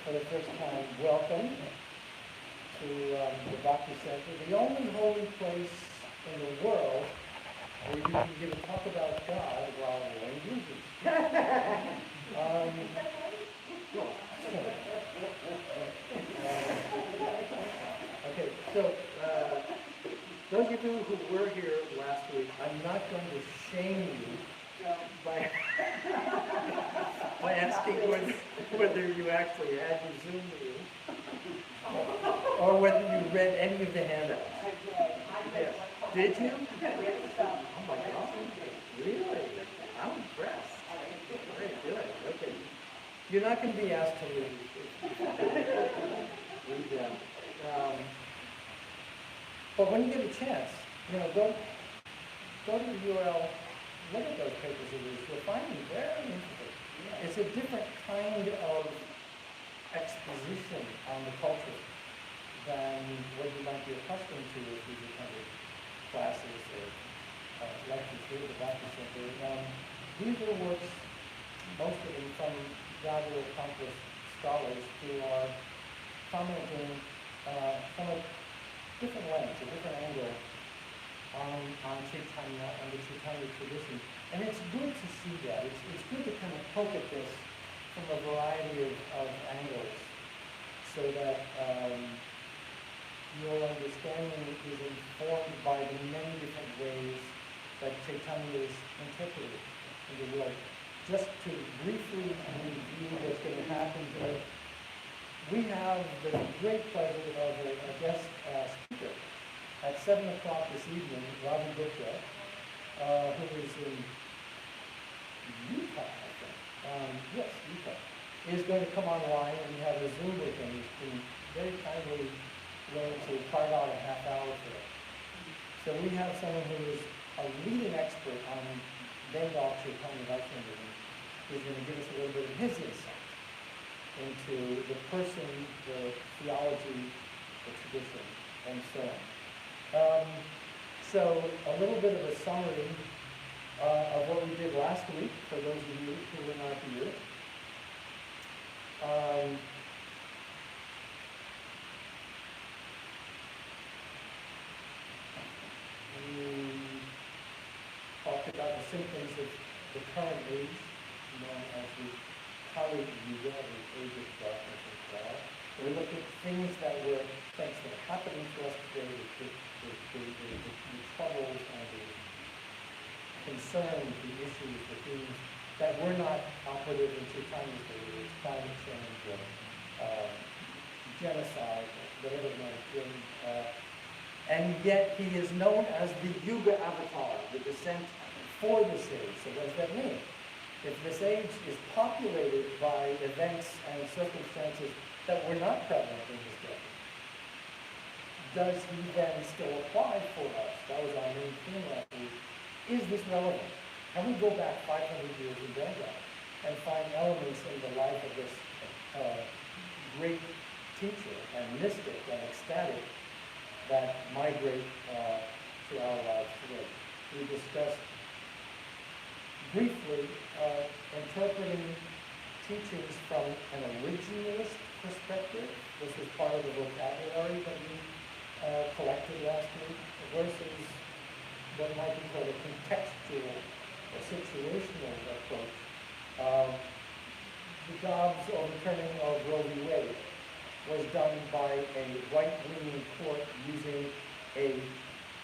for the first time, welcome to the Bhakti Center, the only holy place in the world where you can give a talk about God while wearing blues. Okay, so those of you who were here last week, I'm not going to shame you by asking whether you actually had your Zoom meeting or whether you read any of the handouts. Yes. Did you? Oh my God! Really? I'm impressed. Very good. Okay. You're not going to be asked to read them. But when you get a chance, go to the URL, look at those papers of these. You'll find them very interesting. It's a different kind of exposition on the culture than what you might be accustomed to if you attended classes or lectures here at the Bhakti Center. These are works, most of them from rather accomplished scholars who are commenting from a different lens, a different angle on Chaitanya, on the Chaitanya tradition. And it's good to see that. It's good to kind of poke at this from a variety of angles so that your understanding is informed by the many different ways that Chaitanya is interpreted in the world. Just to briefly review what's going to happen today, we have the great pleasure of a guest speaker at 7 o'clock this evening, Ravi Gupta, who is in Utah, I think. Yes, Utah. Is going to come online and we have a Zoom with him. He's been very kindly willing to carve out a half hour for it. So we have someone who is a leading expert on Bengal Chaitanya Vaishnavism, who's going to give us a little bit of his insight into the person, the theology, the tradition, and so on. So a little bit of a summary of what we did last week, for those of you who were not here. We talked about the symptoms of the current age, known as the Kali Yuga, the age of darkness and cloud. We looked at things that are happening to us today, the troubles and the concerns, the issues, the things that were not operative in Chaitanya's day, whether it's climate change or genocide, whatever it might be. And yet he is known as the Yuga Avatar, the descent for this age. So what does that mean? If this age is populated by events and circumstances that were not prevalent in his day, does he then still apply for us? That was our main theme last week. Is this relevant? Can we go back 500 years in Bengal and find elements in the life of this great teacher and mystic and ecstatic that migrate to our lives today? We discussed briefly interpreting teachings from an originalist perspective. This was part of the vocabulary that we collected last week, versus what might be called a contextual or situational approach. The Dobbs overturning of Roe v. Wade was done by a right-leaning court using a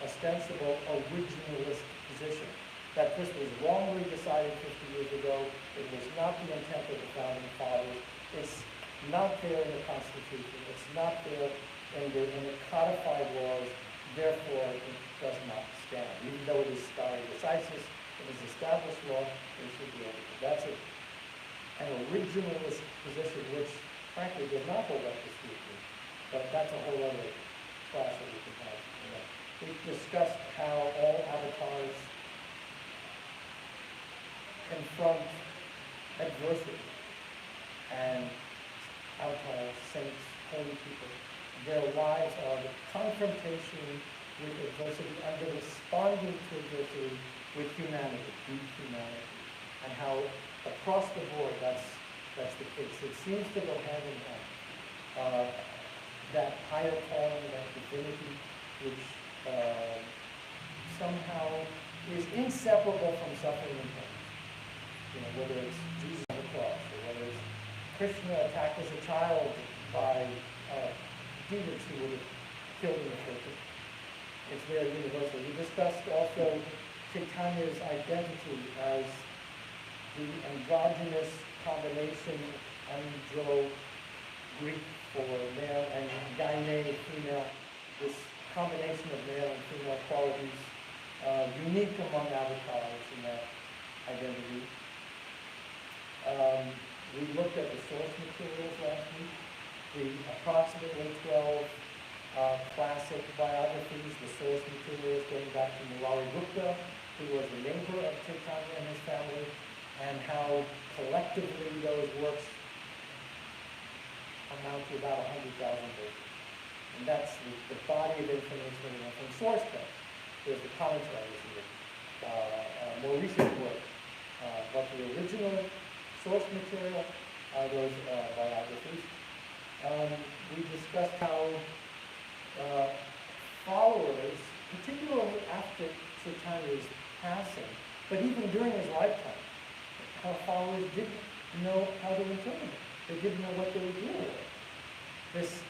ostensible originalist position. That this was wrongly decided 50 years ago. It was not the intent of the founding fathers. It's not there in the Constitution. It's not there in the codified laws. Therefore, it does not stand. Even though it is stare decisis, it is established law, it should be able to. That's an originalist position, which frankly does not hold up to scrutiny. But that's a whole other class that we can have. We've discussed how all avatars confront adversity, and avatars, saints, holy people, their lives are the confrontation with adversity and the responding to adversity with humanity, deep humanity, and how across the board that's the case. It seems to go hand in hand. that higher calling, that divinity, which somehow is inseparable from suffering and pain. Whether it's Jesus on the cross, or whether it's Krishna attacked as a child by demons who would have killed him if they could. It's very universal. We discussed also Chaitanya's identity as the androgynous combination, andro, Greek for male, and gyne, female, this combination of male and female qualities, unique among avatars in that identity. We looked at the source materials last week, the approximately 12 classic biographies, the source materials going back to Murari Gupta, who was a neighbor of Chaitanya and his family, and how collectively those works amount to about 100,000 pages. And that's the body of information from source text. There's the commentaries and the more recent work. But the original source material are those biographies. We discussed how followers, particularly after Chaitanya's passing, but even during his lifetime, how followers didn't know how to interpret it. They didn't know what they were doing with it. This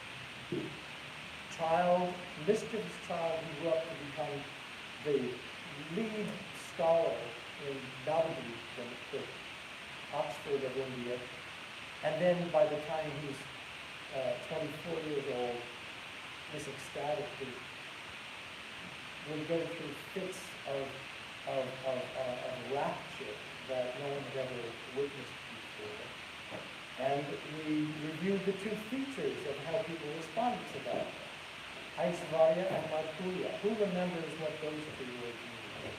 child, mischievous child, who grew up to become the lead scholar in Navadvip, the Oxford of India, and then by the time he's 24 years old, this ecstatic, would go through fits of rapture that no one had ever witnessed before. And we reviewed the two features of how people responded to that. Aishvarya and Madhurya. Who remembers what those two words mean?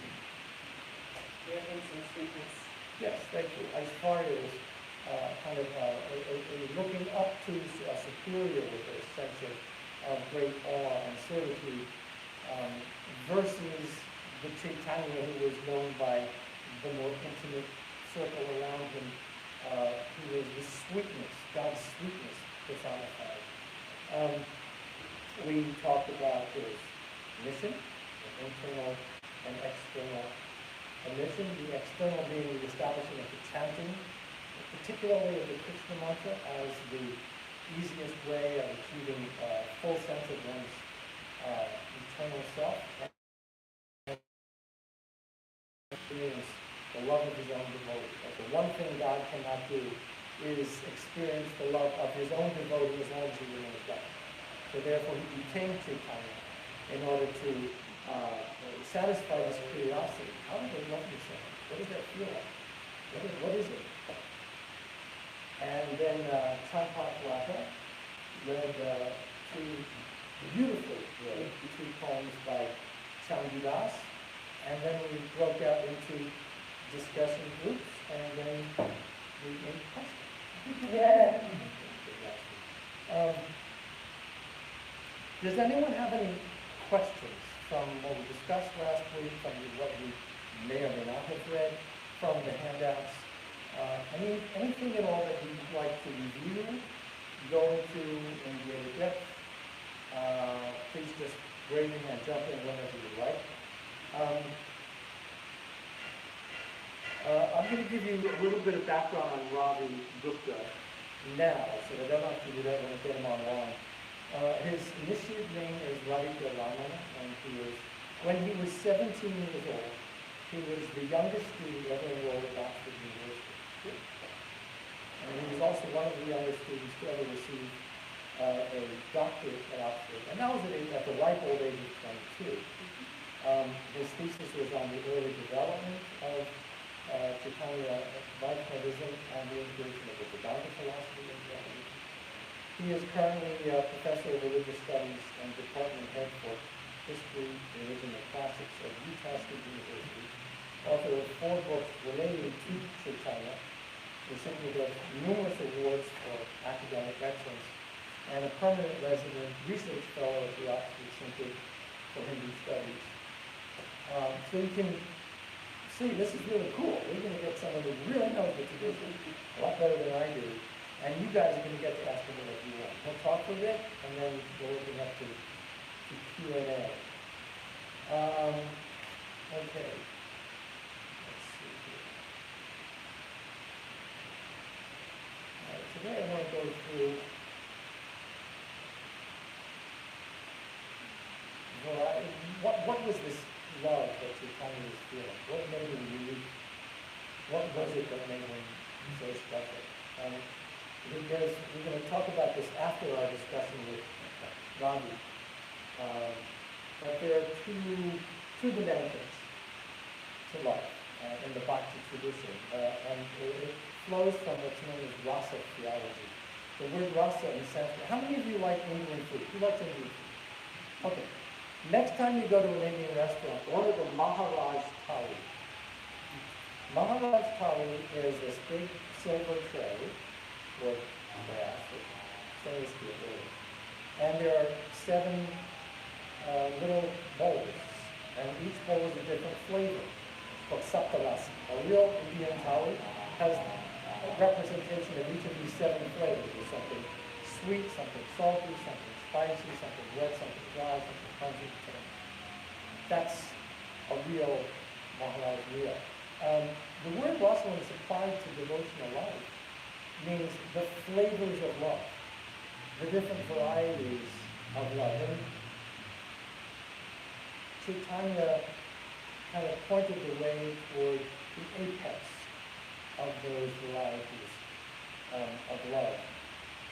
Reverence and sweetness. Yes, thank you. Aishvarya is kind of looking up to a superior with a sense of great awe and servitude, versus the Chaitanya who was known by the more intimate circle around him, who was the sweetness, God's sweetness personified. We talked about his mission, the internal and external mission, the external being the establishing of the chanting, particularly of the Krishna mantra as the easiest way of achieving a full sense of one's eternal self, and the love of his own devotee. But the one thing God cannot do is experience the love of his own devotee as long as he remains God. So therefore he became Chaitanya in order to satisfy this curiosity. How do they love me so much? What does that feel like? What is it? And then Champak Lata read two beautifully read two poems by Chandidas, and then we broke out into discussion groups, and then we made questions. Yeah. Does anyone have any questions from what we discussed last week, from what we may or may not have read, from the handouts? Anything at all that you'd like to review, go into in greater depth? Please just raise your hand, jump in whenever you like. I'm going to give you a little bit of background on Ravi Gupta now, so that I don't have to do that when I get him online. His initiated name is Radhika Ramana, and when he was 17 years old, he was the youngest student ever enrolled at Oxford University. And he was also one of the youngest students to ever receive a doctorate at Oxford. And that was at the ripe old age of 22. His thesis was on the early development of Chaitanya Vaishnavism and the integration of the Vedanta philosophy into Jainism. He is currently a professor of religious studies and department head for history, religion, and classics at Utah State University, author of 4 books relating to Chaitanya, recipient of numerous awards for academic excellence, and a permanent resident research fellow at the Oxford Center for Hindu Studies. So you can see, this is really cool. We're going to get someone who really knows what to do, a lot better than I do. And you guys are going to get to ask him whatever you want. He'll talk bit, and then we'll open up to Q&A. Okay. Let's see here. All right, today I want to go through what was this love that Chaitanya was feeling? What made him unique? What was it that made him so special? Because we're going to talk about this after our discussion with Gandhi. But there are two dimensions to love in the Bhakti tradition. And it flows from what's known as rasa theology. The word rasa in Sanskrit. How many of you like Indian food? Who likes Indian food? Okay. Next time you go to an Indian restaurant, order the Maharaj Thali. Maharaj Thali is this big silver tray, or brass, or stainless steel, really. And there are 7 little bowls, and each bowl is a different flavor. It's called saptarasi. A real Indian thali has a representation of each of these 7 flavors. There's something sweet, something salty, something spicy, something red, something dry, something pungent. That's a real Maharaj Leela. The word rasa, when it's applied to devotional life, means the flavors of love, the different varieties of love. And Chaitanya kind of pointed the way toward the apex of those varieties of love.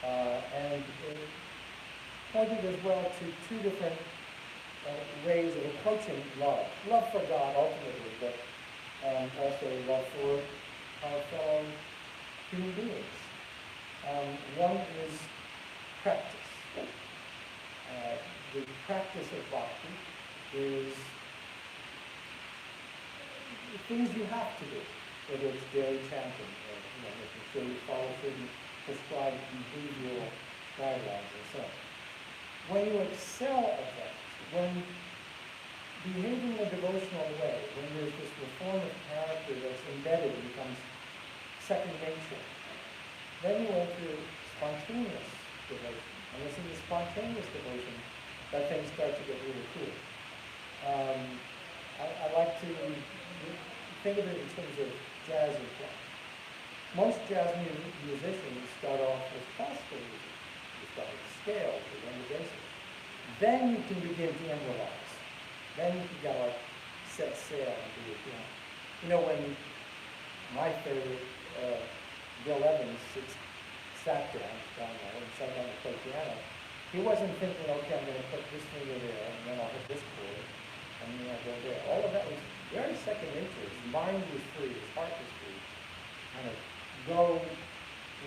And it pointed as well to 2 different ways of approaching love. Love for God, ultimately, but also love for our fellow human beings. One is practice. The practice of bhakti is things you have to do, whether it's daily chanting, or making sure you follow certain prescribed behavioral guidelines and so on. When you excel at that, when behaving in a devotional way, when there's this reform of character that's embedded and becomes second nature, then you enter spontaneous devotion. And it's in the spontaneous devotion that things start to get really cool. I like to think of it in terms of jazz and rock. Most jazz musicians start off as classical music. You start with scales, you learn the basics. Then you can begin to improvise. Then you can go set sail and do your piano. You know, when my favorite, Bill Evans, sat down and sat down to play piano, he wasn't thinking, okay, I'm going to put this finger there, and then I'll hit this chord, and then I'll go there. All of that was very second nature. His mind was free, his heart was free. Kind of go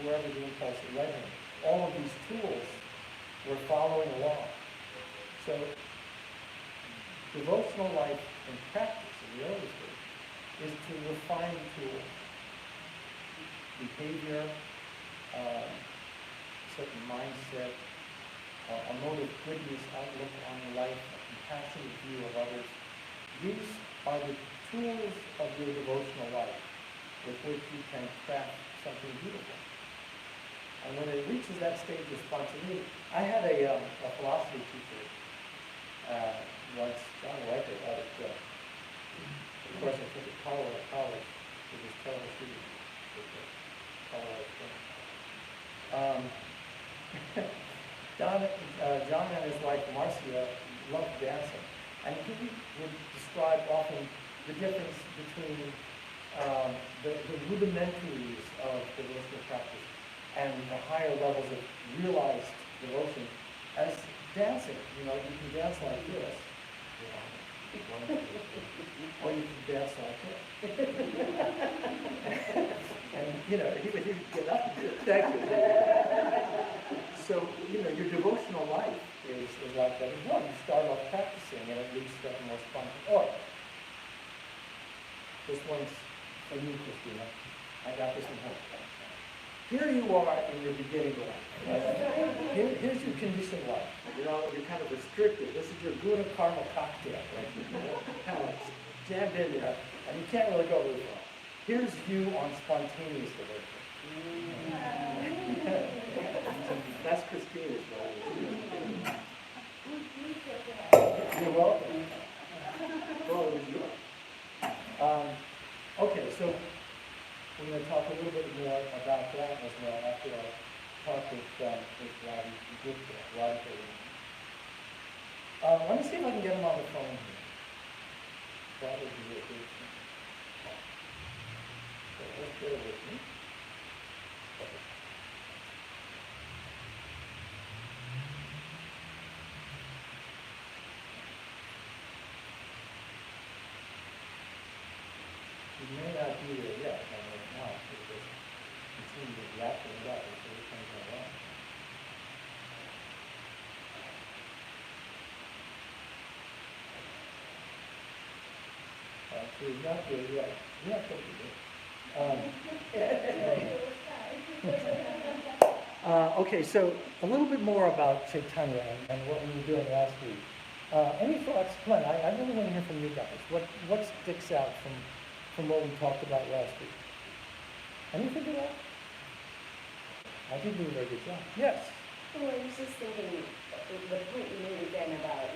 wherever the impulse led him. All of these tools were following along. So, devotional life in practice, in the early stage, is to refine the tools. Behavior, certain mindset, a mode of goodness, outlook on life, a compassionate view of others. These are the tools of your devotional life with which you can craft something beautiful. And when it reaches that stage of spontaneity, I had a philosophy teacher once, John Riker, out at, of course, I took at Colorado College with his terrible student with the Colorado Springs. John and his wife Marcia loved dancing, and he would describe often the difference between the rudimentaries of devotional practice and the higher levels of realized devotion as dancing. You know, you can dance like this, or you can dance like this. And, you know, he would get up and do it. Thank you. So, you know, your devotional life is like that as well. You start off practicing, and it leads to more spontaneous. Or, this one's for you, Christina. I got this one home. Here you are in your beginning life. Here's your conditioned life. You know, you're kind of restricted. This is your guna karma cocktail, right? Kind of jammed in there, and you can't really go very far. Here's you on spontaneous devotion. That's Christina's role. You're welcome. Well, it was yours. Okay, so we're going to talk a little bit more about that as well after I talk with Roddy. Let me see if I can get him on the phone here. That would be a good thing. So let's bear with me. He may not be there yet, I don't know, because it seems to be wrapping it up as every time go along. So he's not there yet. He's not supposed to be there. Okay, so a little bit more about Chaitanya and what we were doing last week. Any thoughts? Come on, I really want to hear from you guys. What sticks out from what we talked about last week? Anything at all? I think we did a very good job. Yes. Well, I was just thinking, the point you made again about,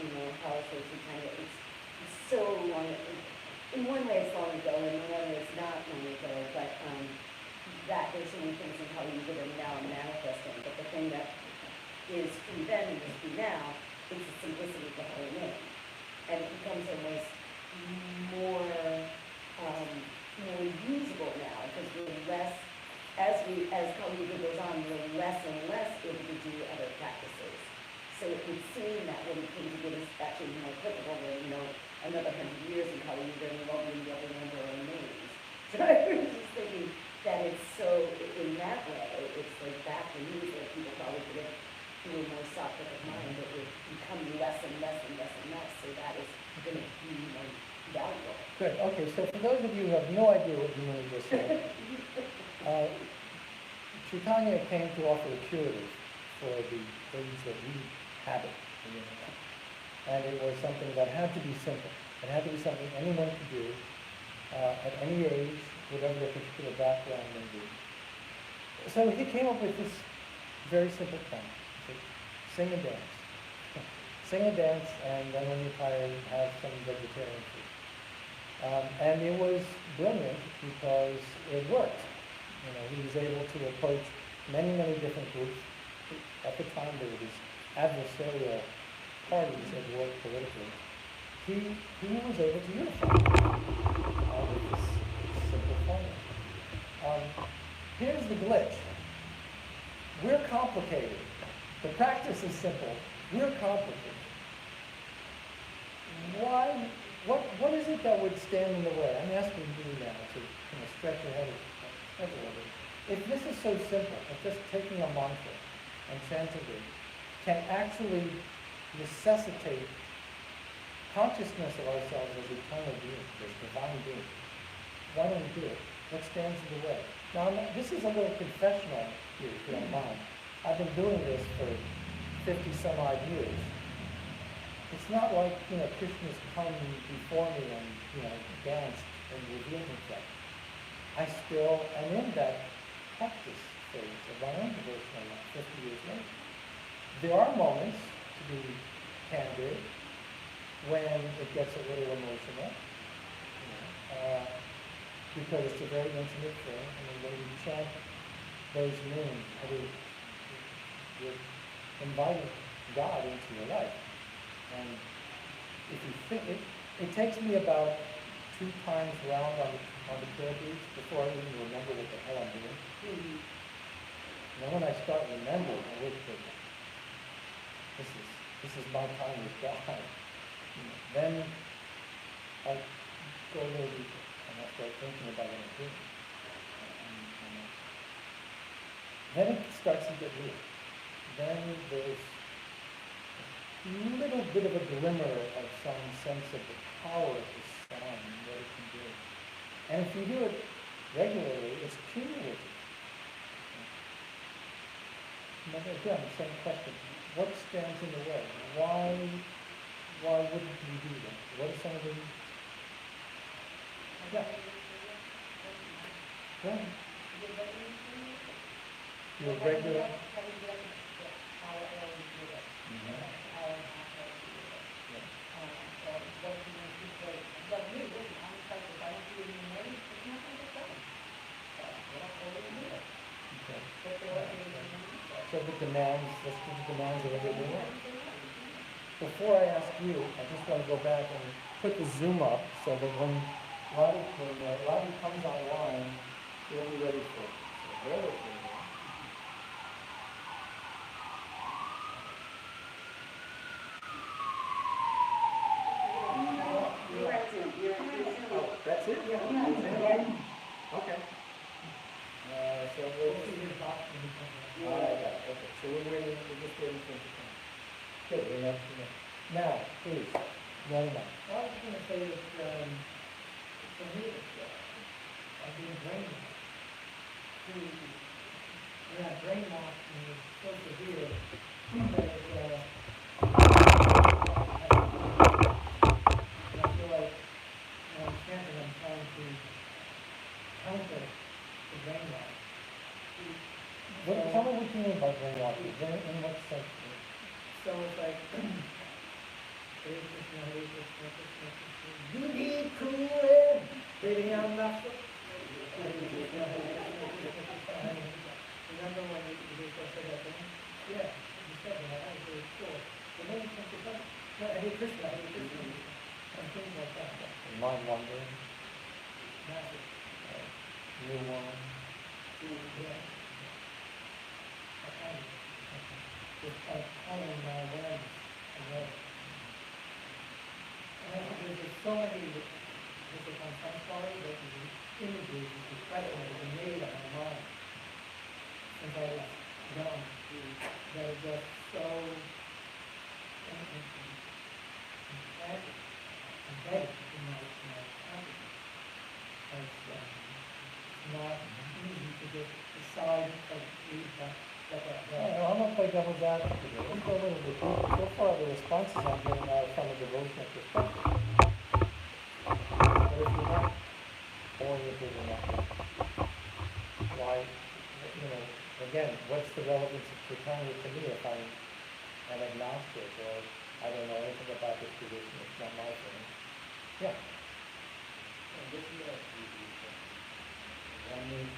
how Chaitanya, it's so long, in one way it's long ago, and in one way it's not long ago, but that there's so many things in Kali Yuga that are now manifesting, but the thing that is true then and is true now is the simplicity of the holy name. And it becomes almost more usable now, because we're less, as Kali Yuga goes on, we're less and less able to do other practices. So it would seem that when it comes to good, it's actually more applicable than, another 100 years in Kali Yuga, and we won't even be able to remember our own names. So I was just thinking that it's so, in that way, it's like back to news that people probably could have a more soft of mind, that would become less and less and less and less, so that is going to be more valuable. Good. Okay, so for those of you who have no idea what you just said, Chaitanya came to offer a curative for the things that we habit. And it was something that had to be simple. It had to be something anyone could do at any age, whatever their particular background may be. So he came up with this very simple plan. Sing and dance. Sing and dance, and then when you're tired, have some vegetarian food. And it was brilliant because it worked. He was able to approach many, many different groups. At the time, there were these adversarial parties at work politically. He was able to unify with this simple formula. Here's the glitch. We're complicated. The practice is simple. We're complicated. Why? What is it that would stand in the way? I'm asking you now to stretch your head a little bit. If this is so simple, if just taking a mantra and chanting it can actually necessitate consciousness of ourselves as eternal beings, as divine beings, why don't we do it? What stands in the way? Now, this is a little confessional here, if you don't mind. I've been doing this for 50 some odd years. It's not like, Krishna's come before me and, danced and revealed himself. I still am in that practice phase of my own devotional life 50 years later. There are moments, to be candid, when it gets a little emotional, because it's a very intimate thing. I mean, when you chant those names, you're inviting God into your life. And if you think it takes me about 2 times round on the prayer beach before I even remember what the hell I'm doing. Mm-hmm. And then when I start remembering, I wait for this is my time with God. Then I go a little deeper and I start thinking about what I'm doing. Then it starts to get real. Then there's a little bit of a glimmer of some sense of the power of the sound and what it can do. And if you do it regularly, it's cumulative. Again, same question. What stands in the way? Why wouldn't we do that? What are some of the reasons? Yeah. Go ahead. Your regular. Hour early do it, hour and a half early do it. Yeah. So what do you do for, but me, listen, I'm the type, if I don't do it in the morning, it's not gonna get done. So, get up early and do it. Okay. But there are days when you do so. So the demands, let's do the demands of every day. Before I ask you, I just want to go back and put the Zoom up so that when Robbie comes online, we'll be ready for it. So bear with me here. Oh, that's it? Okay. So we'll see you talk. All right, okay, so we're just waiting for it to come. Good, we have to know. Now, please, young man. I was gonna say that, for me, I'm being brainwashed. When I'm brainwashed and it's so severe, that, I feel like, when I'm camping, I'm trying to counter the brainwash. Tell me what you mean by brainwashing, in what sense? So it's like, Hare Krishna, Hare Krishna, Krishna Krishna, you need cooling, baby, I'm not so. Hare Krishna, Hare Krishna, Krishna Krishna, Hare Krishna. Remember when you said that thing? Yeah, you said that, that was really cool. The name is Krishna, no, Hare Krishna, Hare Krishna, and things like that. Mind wandering, Massive. new one. Yeah. Just kind of calling my awareness away. And I think there's just so many, this is on some story, but the images, the impression that have been made on my mind since I was young, that are just so embedded in my consciousness. It's not easy to just decide, like, leave that. I'm not play devil's advocate here. Let's go a little bit deeper. So far, the responses I'm getting are from a devotional perspective. But if you're not oriented enough, why, again, what's the relevance of pretending to me if I'm an agnostic or I don't know anything about this tradition? It's not my thing. Yeah. One is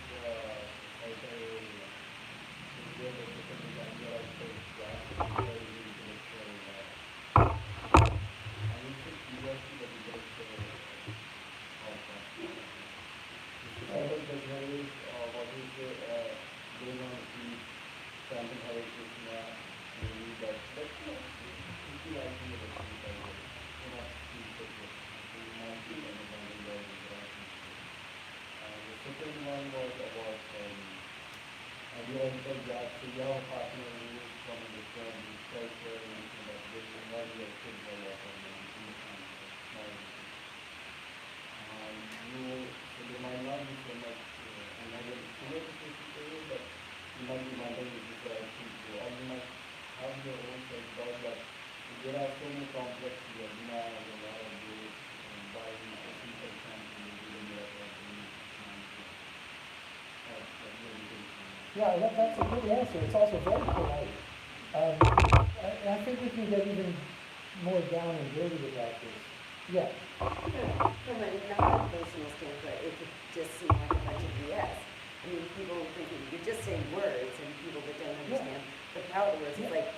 Yeah, that's a good answer. It's also very polite. I think we can get even more down and dirty about this. Yeah. From a non-personal standpoint, it could just seem like a bunch of BS. I mean, people thinking, you're just saying words, and people that don't understand the power of the words, it's like,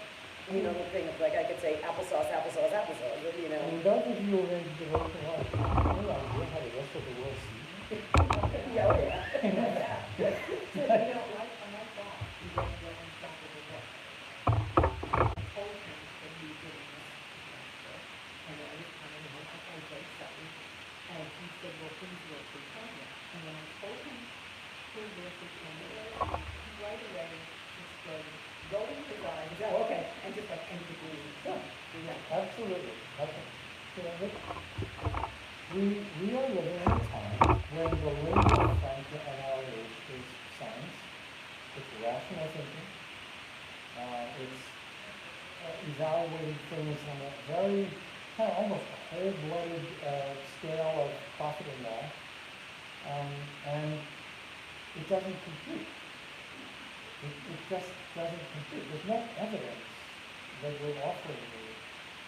the thing of like, I could say applesauce, applesauce, applesauce, And those of you who are in devotional life, you have no idea how the rest of the world sees you. Yeah, oh, yeah. So, like on my thought, he just went and stopped at the book. I told him that he was doing this, and I was coming home, I wrote something, and he said, well, please work with Tanya. And when I told him who this is, he right away just started rolling his eyes, oh, okay, and just like, and agreeing. Yeah, absolutely. Okay. We are living in a time when the label of science at our age is science. It's rational thinking. It's evaluating things on a very kind of almost cold-blooded scale of profit and loss, and it doesn't compute. it just doesn't compute. There's no evidence that you're offering me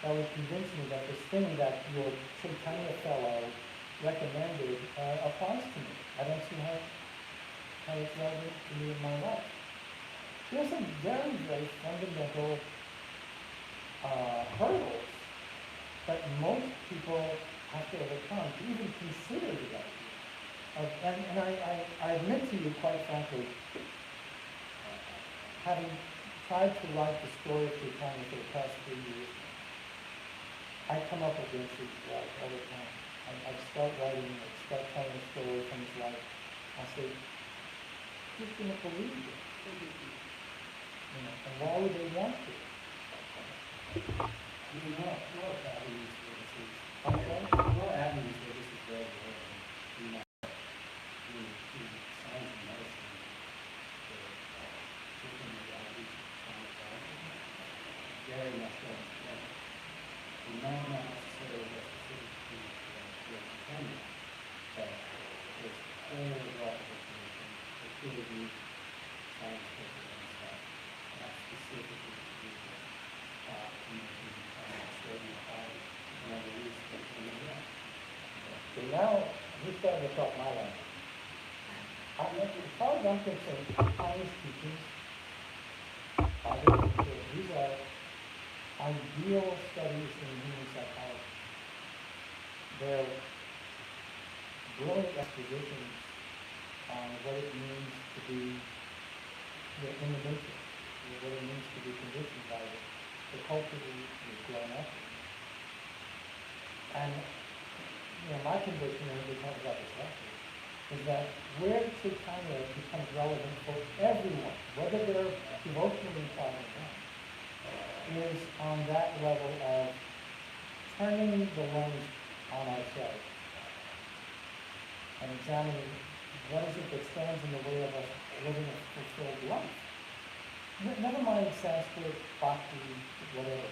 that would convince me that this thing that your Chaitanya fellow recommended applies to me. I don't see how it's relevant to me in my life. There's some very, very fundamental hurdles that most people have to overcome to even consider the idea. And I admit to you, quite frankly, having tried to write the story of Chaitanya for the past 3 years, I come up against his life all the time. I start writing, I start telling a story from his life. I say, who's going to believe it? You know, and why would they want to? You know avenues where this is. Okay? No avenues where this is very good. You know, through science and medicine, the different modalities of chronic disease, very much going together. And not necessarily that specific to Kenya, but there's whole wealth of information that could be scientific and stuff, not specifically to do with making extraordinary body and all the research in the world. So now, he's starting to talk my language. As far as I'm concerned, Chaitanya teachings are very good. These are ideal studies in human psychology. They're brilliant expositions on what it means to be in the matrix, what it means to be conditioned by the culture that we've grown up in. And my conviction, and we talked about this last week, is that where Chaitanya becomes relevant for everyone, whether they're devotionally inclined or not, is on that level of turning the lens on ourselves and examining what is it that stands in the way of us living a fulfilled life. Never mind Sanskrit, bhakti, whatever.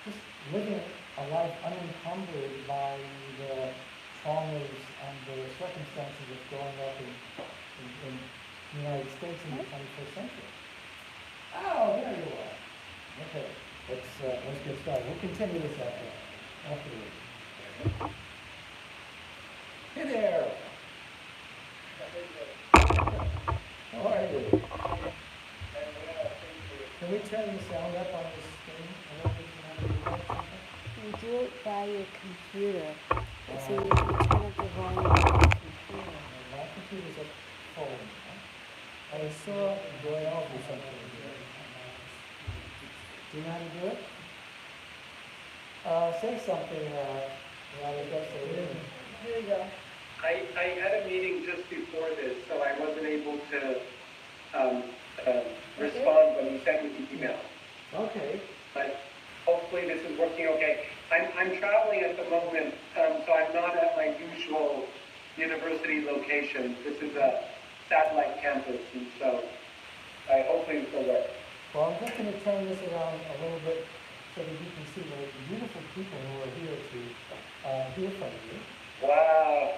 Just living a life unencumbered by the traumas and the circumstances of growing up in the United States in the 21st century. Oh, there you are. Okay, let's get started. We'll continue this afterwards. Hey there. How are you? Can we turn the sound up on this screen? You do it by your computer, so you can turn up the volume on your computer. My computer's at home. I saw Doyle do something. Do you know how to do it? Say something, Here you go. I had a meeting just before this, so I wasn't able to respond when you sent me the email. Okay. But hopefully this is working okay. I'm traveling at the moment, so I'm not at my usual university location. This is a satellite campus, and so hopefully this will work. Well, I'm just going to turn this around a little bit so that you can see the beautiful people who are here to hear from you. Wow.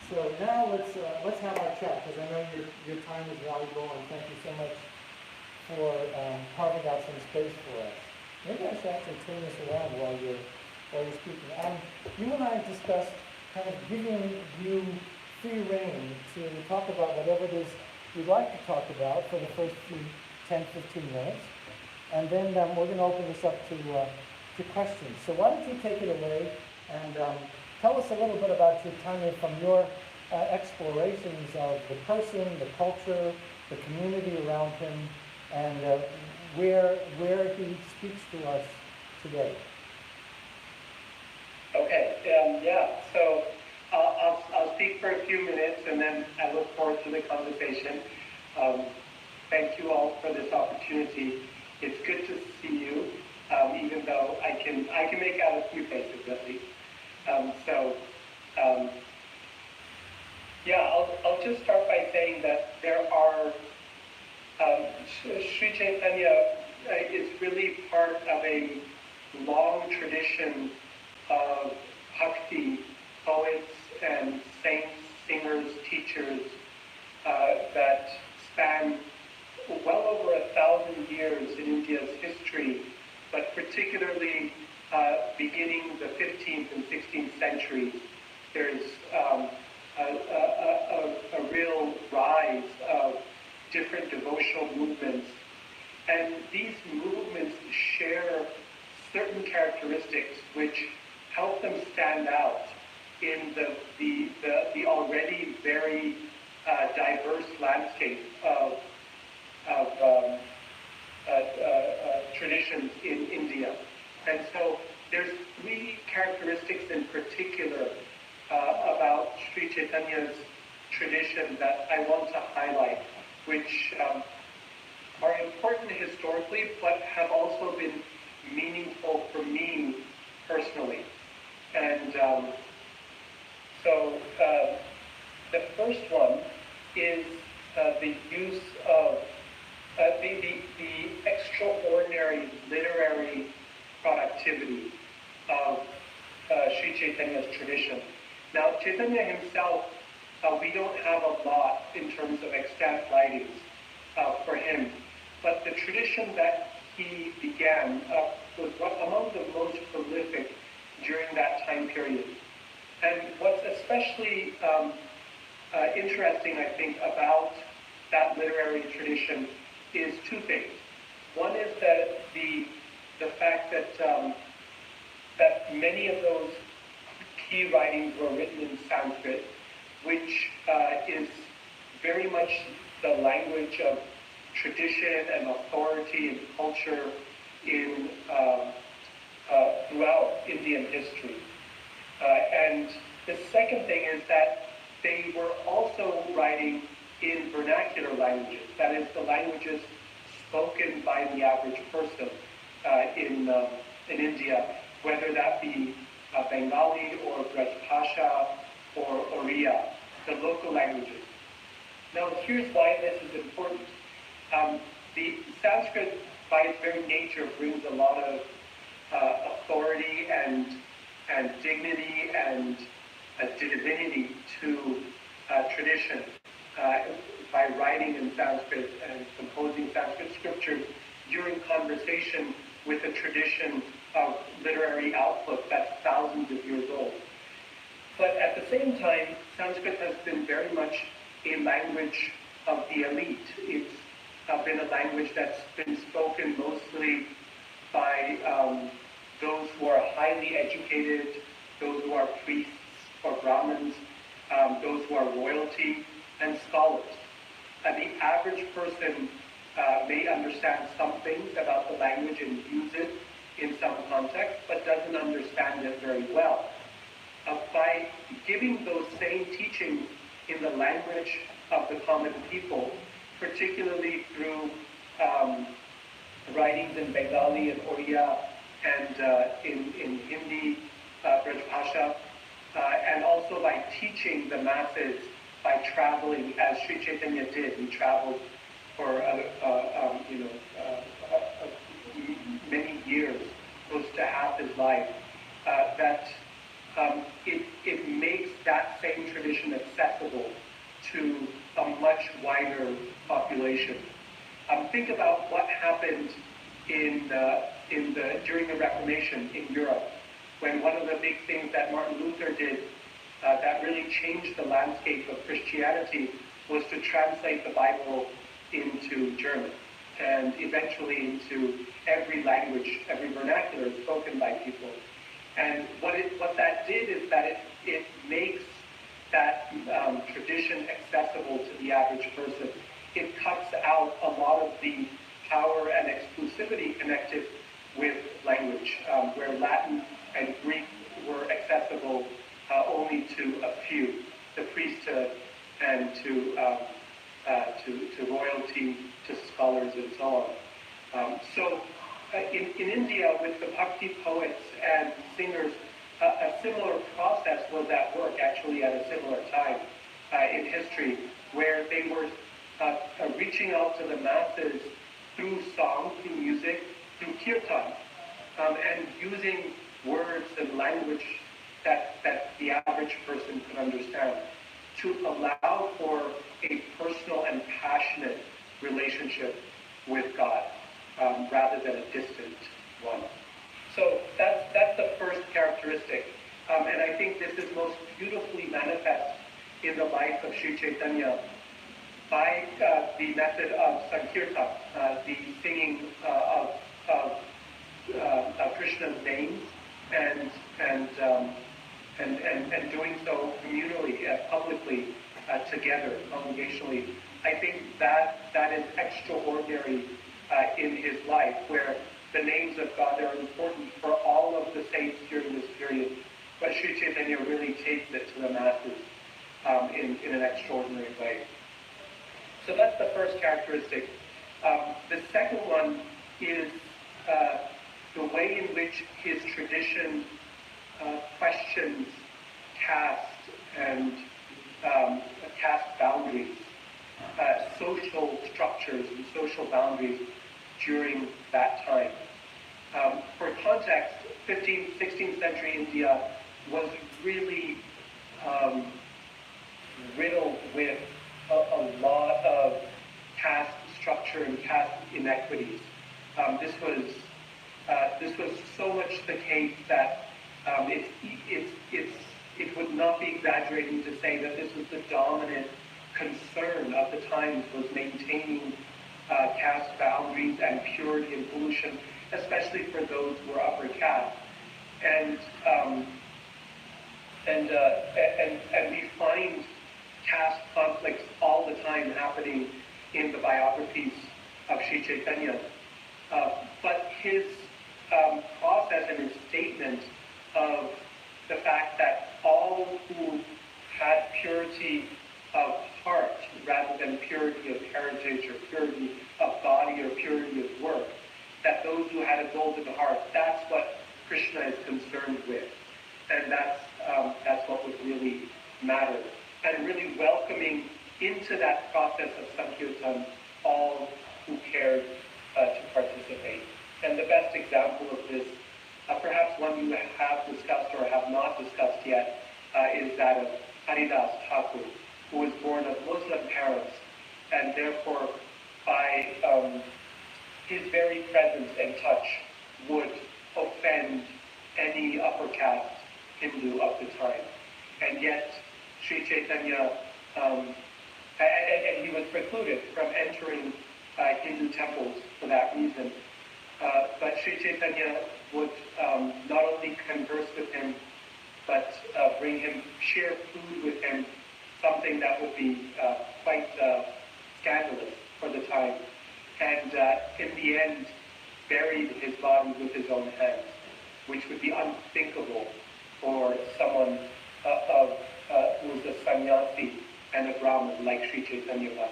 So now let's have our chat, because I know your time is valuable, and thank you so much for carving out some space for us. Maybe I should actually turn this around while you're speaking. You and I discussed kind of giving you free rein to talk about whatever it is you'd like to talk about for the first few 10, 15 minutes, and then we're going to open this up to questions. So why don't you take it away and tell us a little bit about Chaitanya from your explorations of the person, the culture, the community around him, and where he speaks to us today. Okay, so I'll speak for a few minutes, and then I look forward to the conversation. Thank you all for this opportunity. It's good to see you, even though I can make out a few faces at least. I'll just start by saying that there are Sri Chaitanya is really part of a long tradition of bhakti poets and saints singers, teachers that span well over 1,000 years in India's history, but particularly beginning the 15th and 16th centuries, there's a real rise of different devotional movements. And these movements share certain characteristics which help them stand out in the already very diverse landscape of traditions in India. And so there's three characteristics in particular about Sri Chaitanya's tradition that I want to highlight, which are important historically, but have also been meaningful for me personally. And so the first one is the use of the extraordinary literary productivity of Sri Chaitanya's tradition. Now, Chaitanya himself, we don't have a lot in terms of extant writings for him, but the tradition that he began was among the most prolific during that time period. And what's especially interesting, I think, about that literary tradition is two things. One is that the fact that that many of those key writings were written in Sanskrit, which is very much the language of tradition and authority and culture in throughout Indian history. And the second thing is that they were also writing in vernacular languages, that is, the languages spoken by the average person in India, whether that be Bengali or Brajbhasha or Oriya, the local languages. Now, here's why this is important. The Sanskrit, by its very nature, brings a lot of authority and dignity and divinity to tradition by writing in Sanskrit and composing Sanskrit scriptures during conversation with a tradition of literary output that's thousands of years old. But at the same time, Sanskrit has been very much a language of the elite. It's been a language that's been spoken mostly by those who are highly educated, those who are priests or Brahmins, those who are royalty, and scholars. The average person may understand some things about the language and use it in some context, but doesn't understand it very well. By giving those same teachings in the language of the common people, particularly through writings in Bengali and Oriya and in Hindi, Brajbhasha, and also by teaching the masses by traveling, as Sri Chaitanya did. He traveled for many years, close to half his life. It makes that same tradition accessible to a much wider population. Think about what happened during the Reformation in Europe, when one of the big things that Martin Luther did that really changed the landscape of Christianity was to translate the Bible into German and eventually into every language, every vernacular spoken by people. And what that did is that it makes that tradition accessible to the average person. It cuts out a lot of the power and exclusivity connected with language, where Latin and Greek were accessible only to a few, the priesthood and to royalty, to scholars, and so on. In India, with the Bhakti poets and singers, a similar process was at work, actually, at a similar time in history, where they were reaching out to the masses through song, through music, through kirtan, and using words and language that the average person could understand. to allow for a personal and passionate relationship with God, rather than a distant one. So that's the first characteristic. And I think this is most beautifully manifest in the life of Sri Chaitanya by the method of Sankirtan, the singing of Krishna's names and doing so communally, publicly, together, congregationally. I think that is extraordinary in his life, where the names of God are important for all of the saints during this period, but Sri Chaitanya really takes it to the masses in an extraordinary way. So that's the first characteristic. The second one is the way in which his tradition questions caste and caste boundaries, social structures and social boundaries during that time. For context, 15th, 16th century India was really riddled with a lot of caste structure and caste inequities. This was so much the case that it would not be exaggerating to say that this was the dominant concern of the times, was maintaining caste boundaries and purity and pollution, especially for those who are upper caste. And we find caste conflicts all the time happening in the biographies of Sri Chaitanya. But his process and his statement of the fact that all who had purity of heart rather than purity of heritage or purity of body or purity of work, that those who had a golden heart, that's what Krishna is concerned with. And that's what would really matter. And really welcoming into that process of Sankirtan all who cared to participate. And the best example of this, perhaps one you have discussed or have not discussed yet, is that of Haridas Thakur, who was born of Muslim parents, and therefore by his very presence and touch would offend any upper caste Hindu of the time. And yet Sri Chaitanya, and he was precluded from entering Hindu temples for that reason. But Sri Chaitanya would not only converse with him, but share food with him, something that would be quite scandalous for the time. And in the end, buried his body with his own hands, which would be unthinkable for someone who was a sannyasi and a Brahmin like Sri Chaitanya was.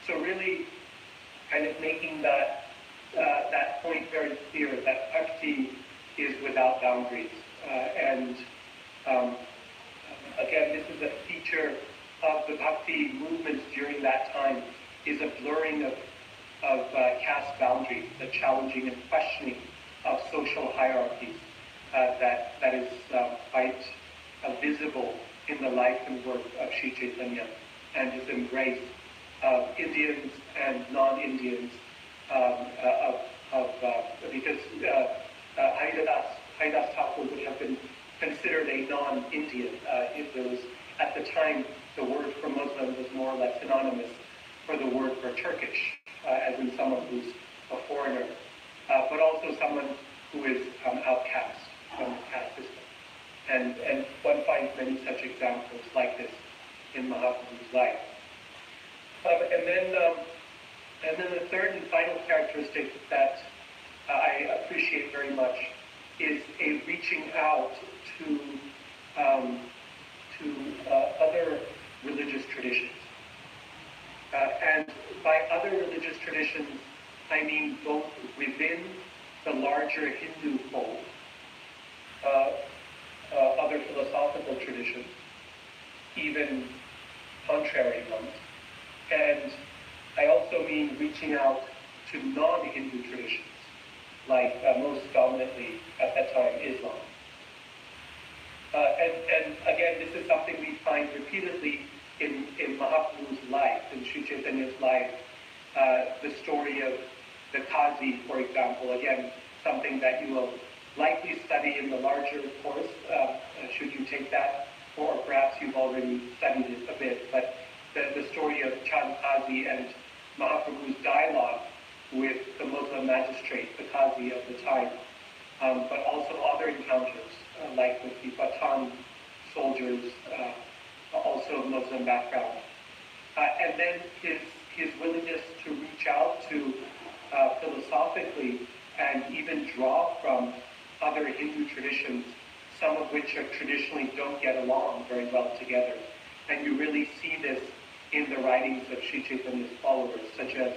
So really kind of making that point very clear, that bhakti is without boundaries. And again, this is a feature of the bhakti movements during that time, is a blurring of caste boundaries, the challenging and questioning of social hierarchies that is quite visible in the life and work of Sri Chaitanya, and his embrace of Indians and non-Indians, because Haridas Thakur would have been considered a non-Indian if there was, at the time, the word for Muslim was more or less synonymous for the word for Turkish, as in someone who's a foreigner, but also someone who is outcast from the caste system. And one finds many such examples like this in Mahaprabhu's life. And then the third and final characteristic that I appreciate very much is a reaching out to other religious traditions. And by other religious traditions, I mean both within the larger Hindu fold, other philosophical traditions, even contrary ones, and I also mean reaching out to non-Hindu traditions, like most dominantly at that time Islam. And again, this is something we find repeatedly in Mahaprabhu's life, in Sri Chaitanya's life, the story of the Kazi, for example, again, something that you will likely study in the larger course, should you take that, or perhaps you've already studied it a bit, but the story of Chand Kazi and Mahaprabhu's dialogue with the Muslim magistrate, the Kazi of the time, but also other encounters, like with the Pathan soldiers, also of Muslim background. And then his willingness to reach out to philosophically and even draw from other Hindu traditions, some of which are traditionally don't get along very well together. And you really see this in the writings of Sri Chaitanya's followers, such as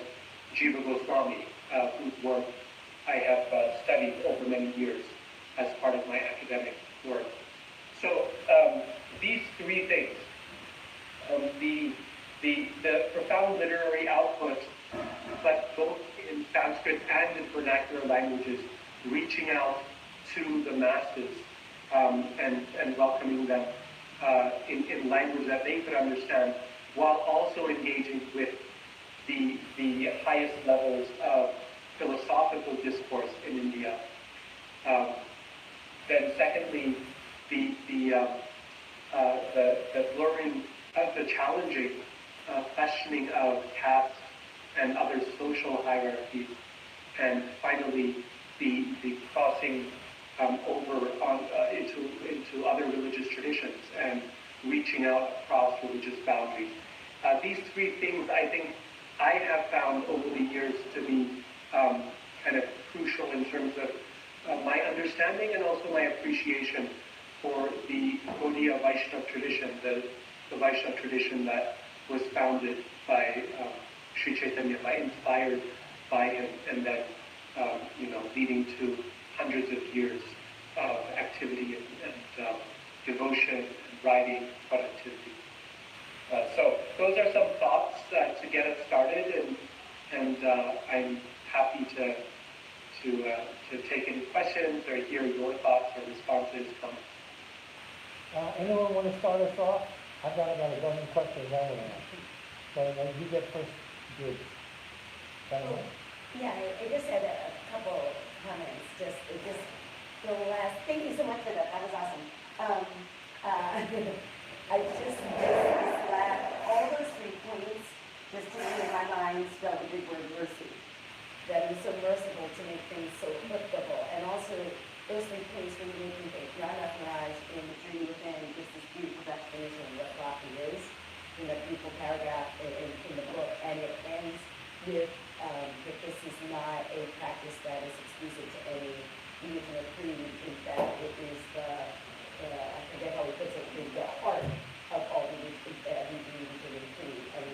Jiva Goswami, whose work I have studied over many years as part of my academic work. So these three things, the profound literary output, but both in Sanskrit and in vernacular languages, reaching out to the masses and welcoming them in language that they could understand, while also engaging with the highest levels of philosophical discourse in India. Then secondly, the blurring, the challenging questioning of caste and other social hierarchies, and finally the crossing over into other religious traditions and reaching out across religious boundaries. These three things, I think, I have found over the years to be kind of crucial in terms of my understanding and also my appreciation for the Gaudiya Vaishnava tradition, the Vaishnava tradition that was founded by Sri Chaitanya, inspired by him, and then leading to hundreds of years of activity and devotion and writing productivity. So those are some thoughts to get us started, and I'm happy to take any questions or hear your thoughts or responses. Anyone want to start us off? I've got about a dozen questions I want to ask. So you get first dibs. Thank I just had a couple comments. Thank you so much for that. That was awesome. All those 3 points, just to me in my mind, spelled the big word mercy. That is so merciful to make things so applicable. And also, those 3 points really make me think, Jnana Maharaj in The Dream Within gives this beautiful definition of what bhakti is, in a beautiful paragraph in the book, and it ends with that this is not a practice that is exclusive to any religion or creed. In fact, it is I forget how he puts it, the heart of all religion, every religion and creed. And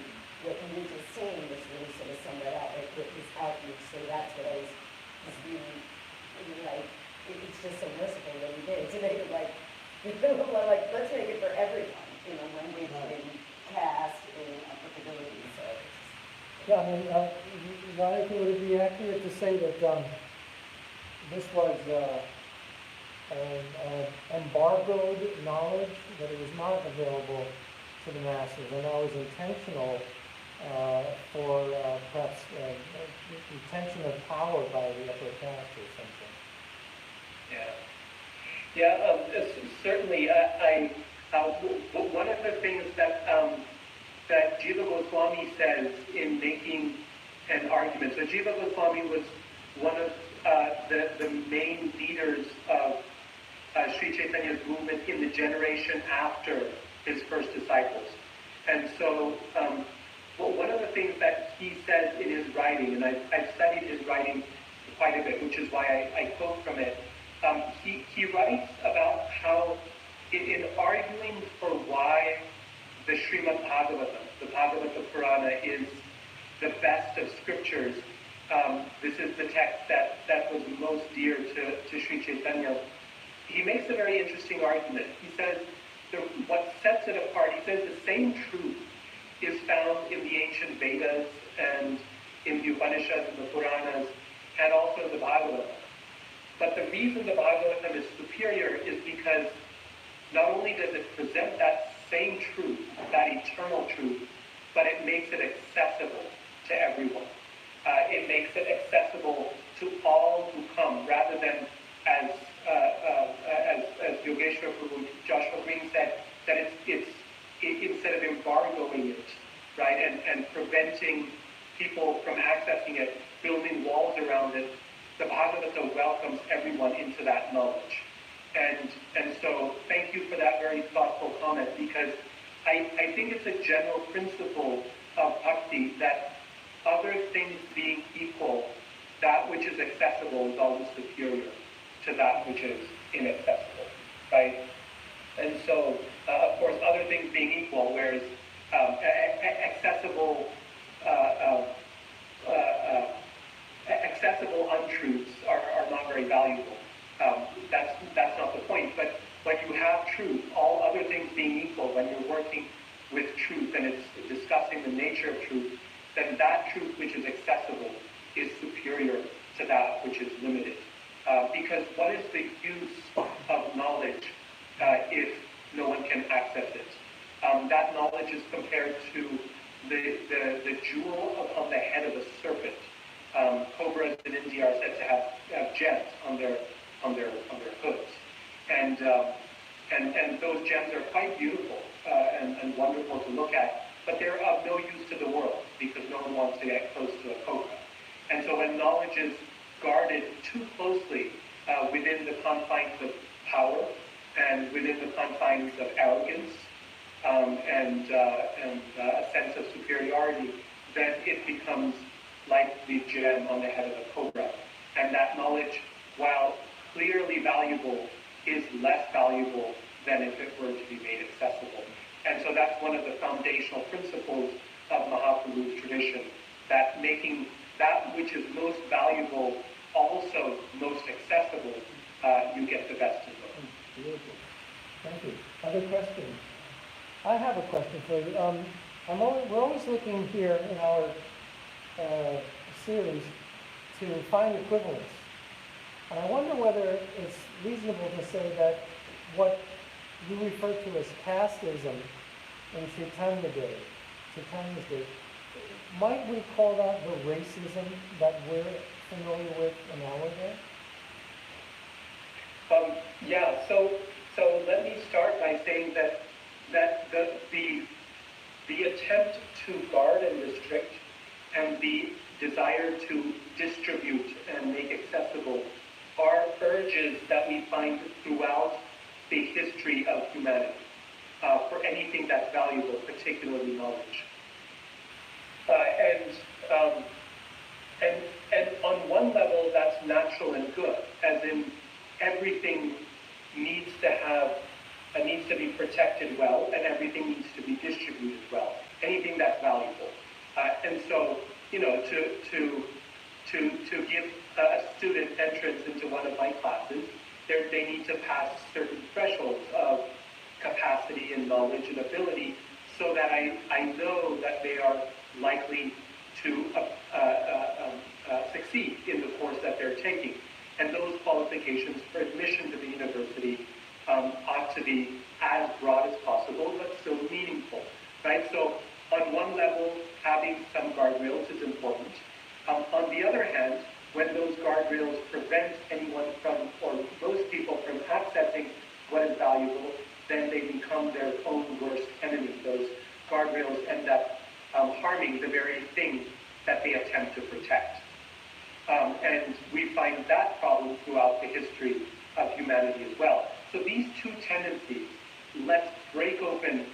what you were just saying was really sort of sum that up, like with his outreach. So that's what I was really like, it's just so merciful that he did, to make it like, let's make it for everyone, language and caste and applicability. So Yeah, I mean, Radhika, would it be accurate to say that this was embargoed knowledge, that it was not available to the masses, and that was intentional for perhaps retention of power by the upper caste or something? Certainly. One of the things that Jiva Goswami says in making an argument. So Jiva Goswami was one of the main leaders of Sri Chaitanya's movement in the generation after his first disciples. And so one of the things that he says in his writing, and I've studied his writing quite a bit, which is why I quote from it, he writes about how in arguing for why the Srimad Bhagavatam, the Bhagavata Purana, is the best of scriptures. This is the text that was most dear to Sri Chaitanya. He makes a very interesting argument. He says, what sets it apart, he says the same truth is found in the ancient Vedas and in the Upanishads and the Puranas, and also the Bhagavatam. But the reason the Bhagavatam is superior is because not only does it present that same truth, that eternal truth, but it makes it accessible to everyone. It makes it accessible to all who come, rather than as Yogeshvara Prabhu, Joshua Green said, that it's instead of embargoing it, right, and preventing people from accessing it, building walls around it, the Bhagavata welcomes everyone into that knowledge. And so thank you for that very thoughtful comment, because I think it's a general principle of bhakti that other things being equal, that which is accessible is always superior to that which is inaccessible, right? And so, of course, other things being equal, whereas accessible untruths are not very valuable. That's not the point. But when you have truth, all other things being equal, when you're working with truth and it's discussing the nature of truth, then that truth which is accessible is superior to that which is limited. Because what is the use of knowledge if no one can access it? That knowledge is compared to the jewel upon the head of a serpent. Cobras in India are said to have gems on their hoods, and those gems are quite beautiful and wonderful to look at, but they're of no use to the world because no one wants to get close to a cobra. And so when knowledge is guarded too closely within the confines of power and within the confines of arrogance and a sense of superiority, then it becomes like the gem on the head of a cobra. And that knowledge, while clearly valuable, is less valuable than if it were to be made accessible. And so that's one of the foundational principles of Mahaprabhu's tradition, that making that which is most valuable also most accessible, you get the best of both. Beautiful. Thank you. Other questions? I have a question for you. We're always looking here in our series to find equivalence. And I wonder whether it's reasonable to say that what you refer to as casteism in Chaitanya's day, might we call that the racism that we're familiar with in our day? So let me start by saying that the attempt to guard and restrict and the desire to distribute and make accessible are urges that we find throughout the history of humanity for anything that's valuable, particularly knowledge. And on one level, that's natural and good, as in everything needs to be protected well, and everything needs to be distributed well. Anything that's valuable, and so to give a student entrance into one of my classes, they need to pass certain thresholds of capacity and knowledge and ability, so that I know that they are likely to succeed in the course that they're taking. And those qualifications for admission to the university ought to be as broad as possible, but still meaningful, right? So on one level, having some guardrails is important. On the other hand, when those guardrails prevent anyone from, or most people from accessing what is valuable, then they become their own worst enemy. Those guardrails end up harming the very thing that they attempt to protect. And we find that problem throughout the history of humanity as well. So these two tendencies, let's break open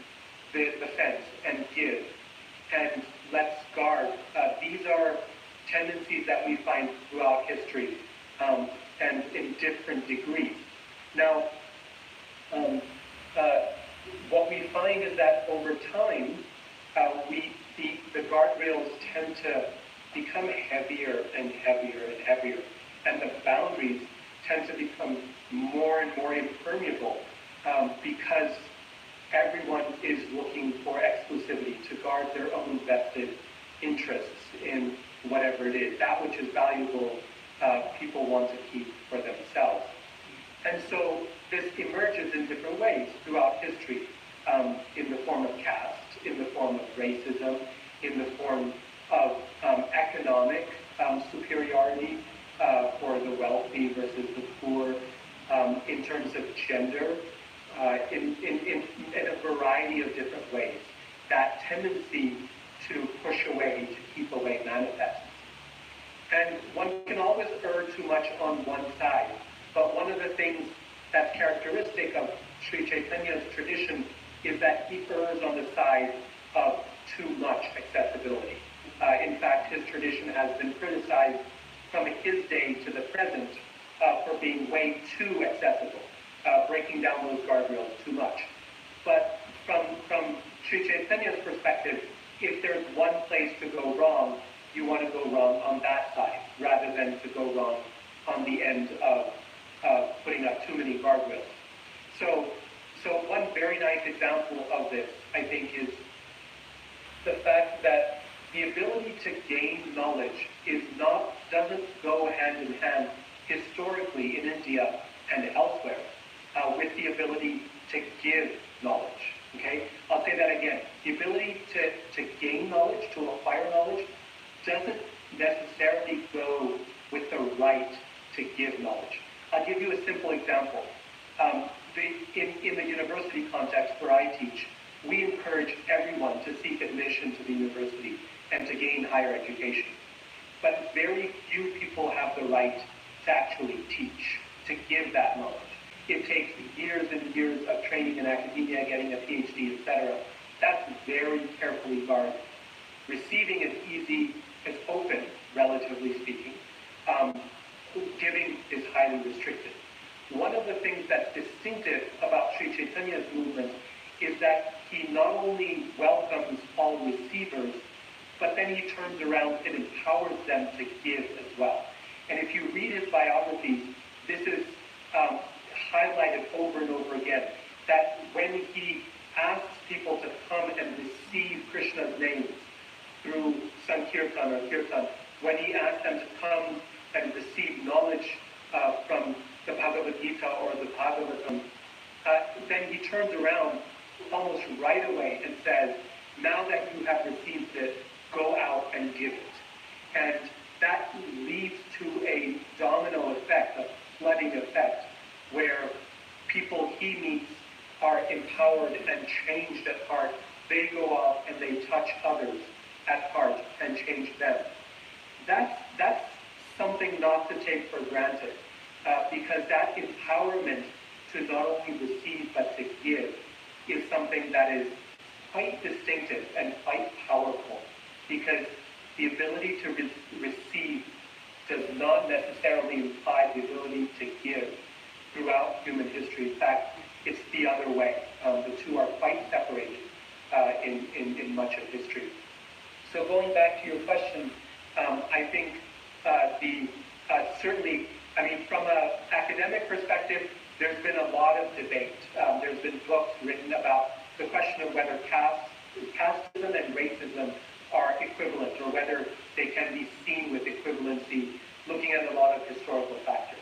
the fence and give, and let's guard. These are tendencies that we find throughout history, and in different degrees. Now, what we find is that over time, the guardrails tend to become heavier and heavier and heavier, and the boundaries tend to become more and more impermeable, because everyone is looking for exclusivity, to guard their own vested interests in whatever it is. That which is valuable, people want to keep for themselves. And so this emerges in different ways throughout history. in the form of caste, in the form of racism, in the form of economic superiority for the wealthy versus the poor, in terms of gender, in a variety of different ways. That tendency to push away, to keep away manifests. And one can always err too much on one side. But one of the things that's characteristic of Sri Chaitanya's tradition is that he errs on the side of too much accessibility. In fact, his tradition has been criticized from his day to the present for being way too accessible, breaking down those guardrails too much. But from Sri Chaitanya's perspective, if there's one place to go wrong, you want to go wrong on that side, rather than to go wrong on the end of putting up too many guardrails. So one very nice example of this, I think, is the fact that the ability to gain knowledge doesn't go hand in hand historically in India and elsewhere with the ability to give knowledge. Okay? I'll say that again. The ability to gain knowledge, to acquire knowledge, doesn't necessarily go with the right to give knowledge. I'll give you a simple example. In the university context where I teach, we encourage everyone to seek admission to the university and to gain higher education. But very few people have the right to actually teach, to give that knowledge. It takes years and years of training in academia, getting a PhD, etc. That's very carefully guarded. Receiving is easy, it's open, relatively speaking. Giving is highly restricted. One of the things that's distinctive about Sri Chaitanya's movement is that he not only welcomes all receivers, but then he turns around and empowers them to give as well. And if you read his biographies, this is highlighted over and over again, that when he asks people to come and receive Krishna's names through Sankirtan or Kirtan, when he asks them to come and receive knowledge from the Bhagavad Gita or the Bhagavatam, then he turns around almost right away and says, now that you have received it, go out and give it. And that leads to a domino effect, a flooding effect, where people he meets are empowered and changed at heart. They go off and they touch others at heart and change them. That's something not to take for granted, because that empowerment to not only receive but to give is something that is quite distinctive and quite powerful, because the ability to receive does not necessarily imply the ability to give throughout human history. In fact, it's the other way. The two are quite separated in much of history. So going back to your question, I think certainly, from an academic perspective, there's been a lot of debate. There's been books written about the question of whether casteism and racism are equivalent, or whether they can be seen with equivalency, looking at a lot of historical factors.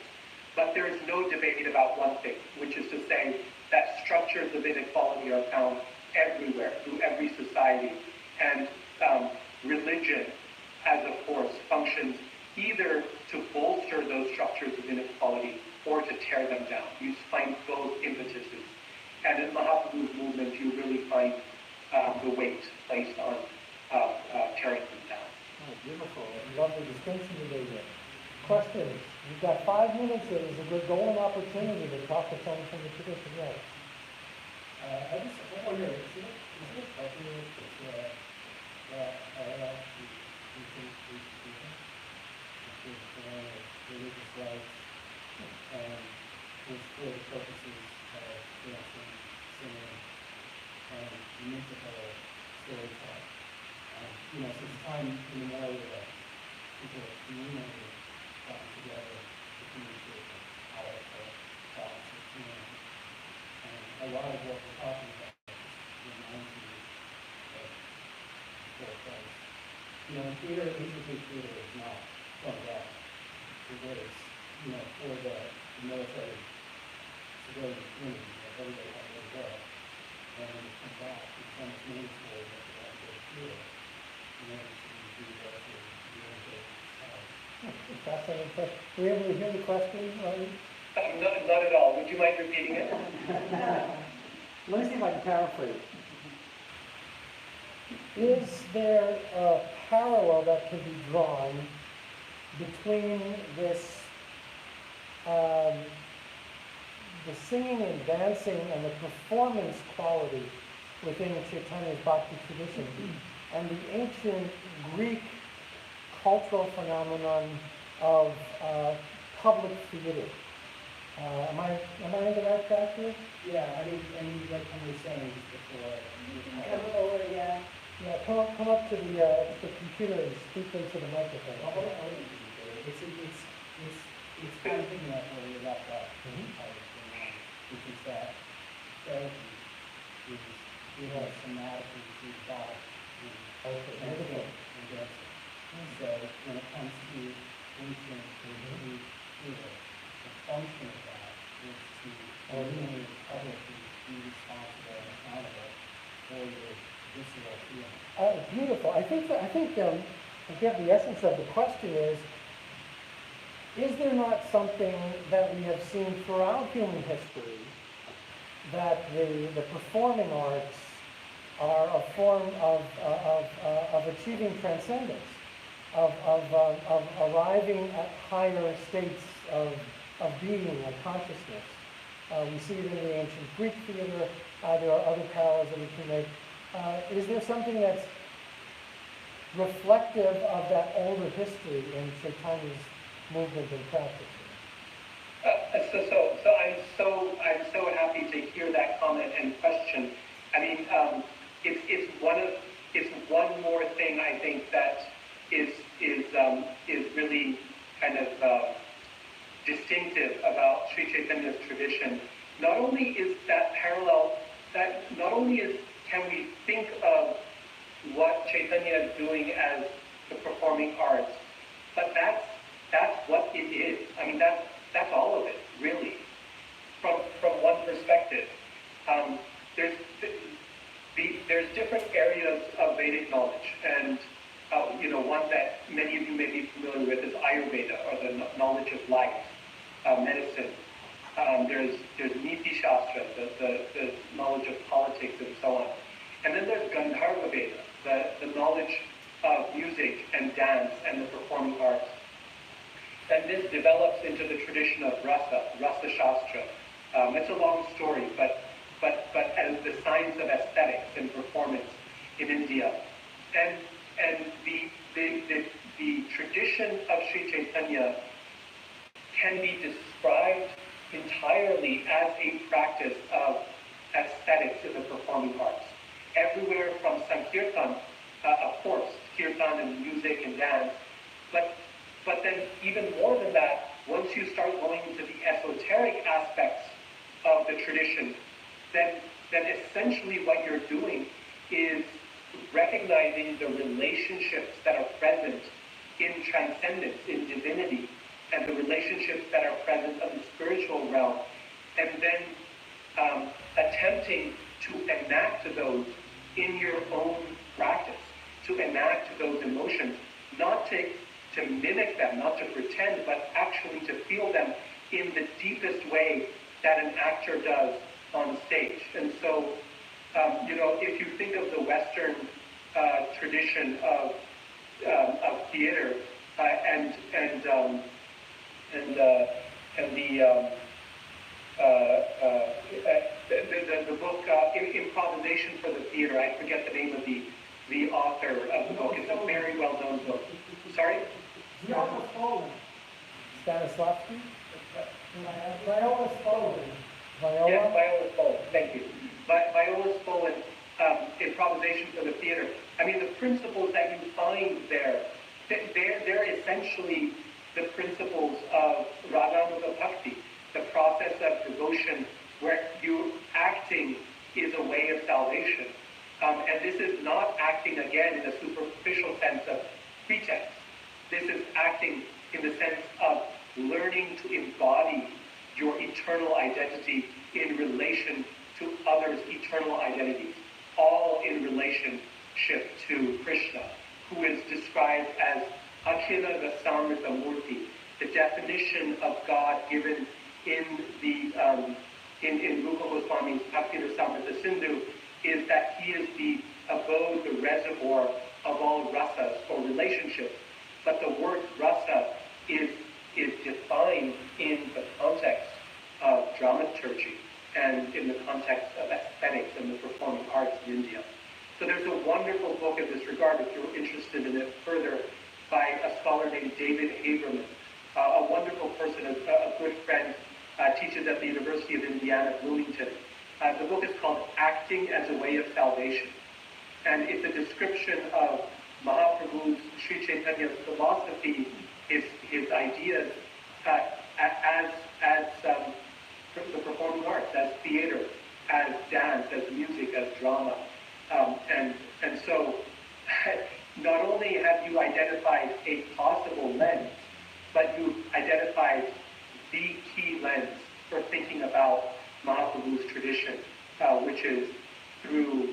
But there is no debate about one thing, which is to say that structures of inequality are found everywhere, through every society. And religion, as a force, functions either to bolster those structures of inequality or to tear them down. You find both impetuses. And in Mahaprabhu's movement, you really find the weight placed on tearing them down. Oh, beautiful. Lovely distinction you gave there. Questions? You've got 5 minutes here. This is a good golden opportunity to talk to someone from the tradition. Yes. I just wonder, is it appropriate that religious rights is for the purposes of dancing, singing, and musical storytelling? Since time immemorial, people have communally gotten together to communicate with powerful thoughts of humanity. And a lot of what we're talking about reminds me of both things. Theater, musical theater is not from that. It is, for the military civilian community, everybody has their work. then when it comes out, it becomes mandatory that you have to go through it in order to do what you're doing yourself. Fascinating question. Were you able to hear the question, Ravi? Not at all. Would you mind repeating it? Let me see if I can paraphrase. Is there a parallel that can be drawn between this, the singing and dancing and the performance quality within Chaitanya's Bhakti tradition and the ancient Greek cultural phenomenon of public theater? Am I in the right track here? Yeah, I mean, like I was saying before, Come over, yeah. Yeah, come up to the computer and speak into the microphone. it's kind of picking up where we left off, which is that therapy is somatically through thought and dancing. So when it comes to ancient theater, the function of that is to eliminate the public to be responsible and accountable for your visceral feelings. Beautiful. I think again, the essence of the question is there not something that we have seen throughout human history that the performing arts are a form of achieving transcendence, of arriving at higher states of being and consciousness? We see it in the ancient Greek theater. There are other parallels that we can make. Is there something that's reflective of that older history in Chaitanya's movement and practice? So I'm so happy to hear that comment and question. I mean, it's one more thing I think that is really kind of distinctive about Sri Chaitanya's tradition. Not only is that parallel, that not only can we think of what Chaitanya is doing as the performing arts, but that's what it is. I mean, that's all of it, really. From one perspective, there's different areas of Vedic knowledge, and one that many of you may be familiar with is Ayurveda, or the knowledge of life, medicine. There's Niti Shastra, the knowledge of politics and so on. And then there's Gandharva Veda, the knowledge of music and dance and the performing arts. And this develops into the tradition of Rasa Shastra. It's a long story, but as the science of aesthetics and performance in India. And the tradition of Sri Chaitanya can be described entirely as a practice of aesthetics in the performing arts. Everywhere from Sankirtan, of course, kirtan and music and dance, but then even more than that, once you start going into the esoteric aspects of the tradition, then essentially what you're doing is recognizing the relationships that are present in transcendence, in divinity, and the relationships that are present in the spiritual realm, and then attempting to enact those in your own practice, to enact those emotions, not to mimic them, not to pretend, but actually to feel them in the deepest way that an actor does on stage. And so, if you think of the Western tradition of theater and the book Improvisation for the Theater, I forget the name of the author of the book. It's a very well-known book. Sorry? Stanislavski? Viola Spolin. Viola? Yes, Viola Spolin. Thank you. Viola Spolin, Improvisation for the Theater. I mean, the principles that you find there, they're essentially the principles of Raganuga Bhakti, the process of devotion where you acting is a way of salvation. And this is not acting, again, in a superficial sense of pretense. This is acting in the sense of learning to embody your eternal identity in relation to others' eternal identities, all in relationship to Krishna, who is described as Akhila Vasamrita Murti. The definition of God given in the in Rupa Goswami's Bhakti Rasamrita Sindhu is that he is the abode, the reservoir of all rasas or relationships. But the word rasa is defined in the context of dramaturgy and in the context of aesthetics and the performing arts in India. So there's a wonderful book in this regard, if you're interested in it further, by a scholar named David Haberman, a wonderful person, a good friend, teaches at the University of Indiana, Bloomington. The book is called Acting as a Way of Salvation. And it's a description of Mahaprabhu's, Sri Chaitanya's philosophy, his ideas as the performing arts, as theater, as dance, as music, as drama. And so not only have you identified a possible lens, but you've identified the key lens for thinking about Mahaprabhu's tradition, which is through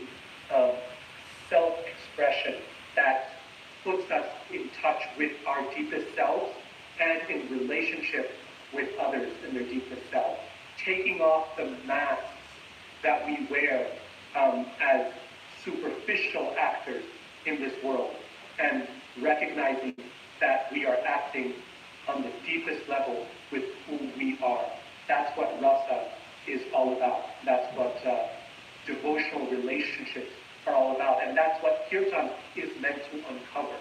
self-expression that puts us in touch with our deepest selves and in relationship with others in their deepest selves, taking off the masks that we wear as superficial actors in this world, and recognizing that we are acting on the deepest level with who we are. That's what rasa is all about. That's what devotional relationships are all about. And that's what kirtan is meant to uncover.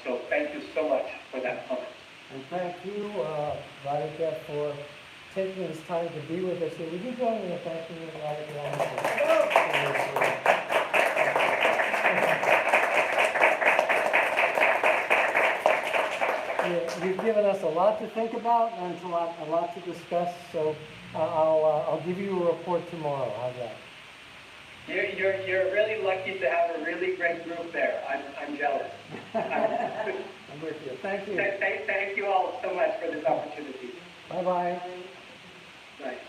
So thank you so much for that comment. And thank you, Radhika, for taking this time to be with us here. Would you join me in thanking Radhika? You've given us a lot to think about and a lot to discuss, so I'll give you a report tomorrow. How's that? You're really lucky to have a really great group there. I'm jealous. I'm with you. Thank you. Thank you all so much for this opportunity. Bye-bye. Bye.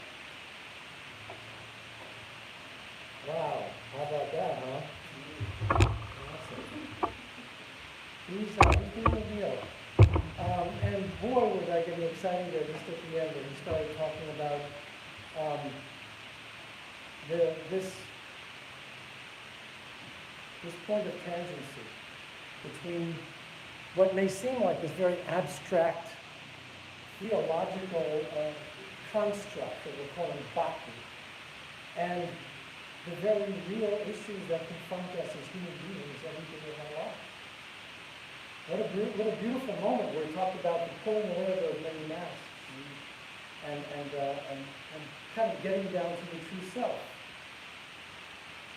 Wow, how about that, huh? Awesome. He's doing a deal. And boy, was I getting excited there just at the end when he started talking about this point of tangency between what may seem like this very abstract theological construct that we're calling bhakti, and the very real issues that confront us as human beings every day of our lives. What a beautiful moment where we talked about the pulling away of those many masks and kind of getting down to the true self.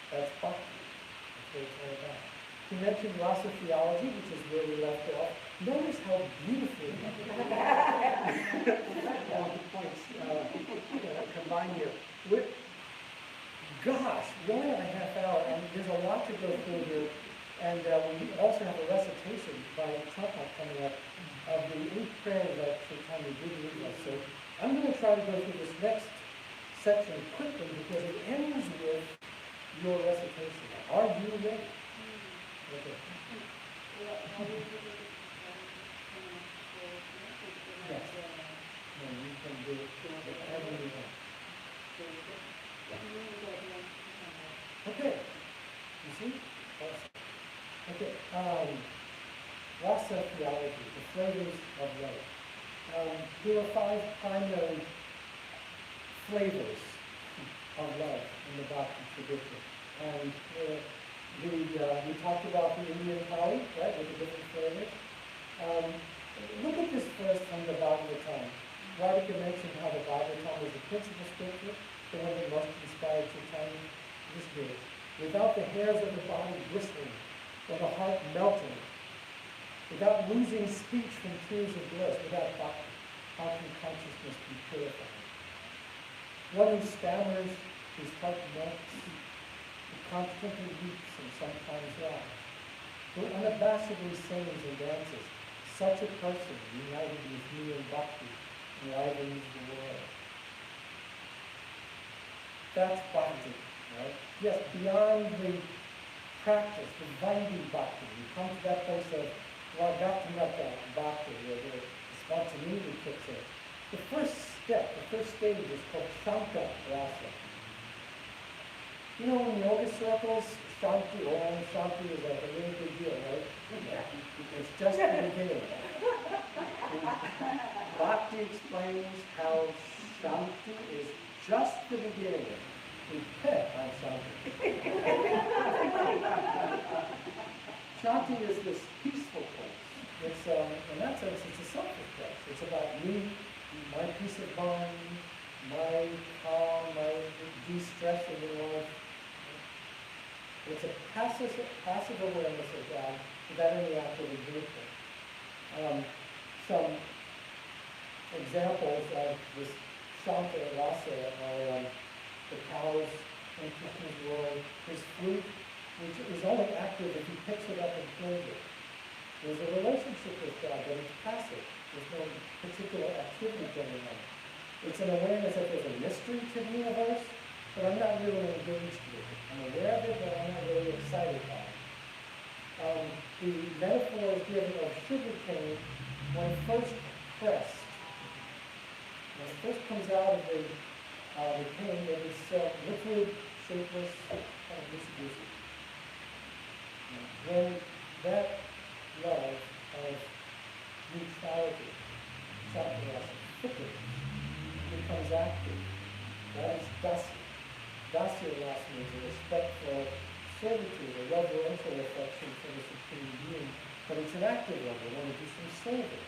That's bhakti. That's what it's all about. He mentioned rasa theology, which is where we left off. Notice how beautifully all the points combined here. Gosh, we only have a half hour, and there's a lot to go through here. And we also have a recitation by Trumpa coming up of the 8 prayers that Chaitanya did leave us. So I'm going to try to go through this next section quickly because it ends with your recitation. Are you ready? Okay. Yes. No, you can do it whatever you want. Okay. You see? Awesome. Okay, rasa theology, the flavors of love. There are 5 primary flavors of love in the Bhakti tradition. And we talked about the Indian thali, right, with the different flavors. Look at this first from the Bhagavatam. Radhika mentioned how the Bhagavatam is the principal scripture, the one that most inspired Chaitanya. This is, without the hairs of the body bristling, or the heart melting, without losing speech from tears of bliss, without bhakti, how can consciousness be purified? One who stammers, whose heart melts, who constantly weeps and sometimes laughs, who unabashedly sings and dances, such a person, united with me in bhakti, enlivens the world. That's bhakti, right? Yes, beyond the practice, the Vaidhi bhakti. You come to that place of Vagatamata bhakti, where the spontaneity kicks in. The first step, the first stage is called Shanta Rasa. You know, in yoga circles, Shanti, Shanti is like a really big deal, right? It's just the beginning. Bhakti explains how Shanti is just the beginning. I'm Shanti. Shanti is this peaceful place. It's, in that sense, it's a selfish place. It's about me, my peace of mind, my calm, my de-stressing in life. It's a passive awareness of God without any active engagement. Some examples of this Shanta Rasa are the cows in Krishna's world, his flute, which is only active if he picks it up and plays it. There's a relationship with God, but it's passive. There's no particular activity going on. It's an awareness that there's a mystery to the universe, but I'm not really engaged with it. I'm aware of it, but I'm not really excited by it. The metaphor is given of sugar cane when first pressed. When it first comes out of the cane, it is liquid, shapeless, kind of loosey-goosey. When that love of neutrality, sattva-rasa, thickens, becomes active, that is dasya. Dasya rasa means a respect for servitude, a reverential affection for the Supreme Being, but it's an active love. We want to do some service.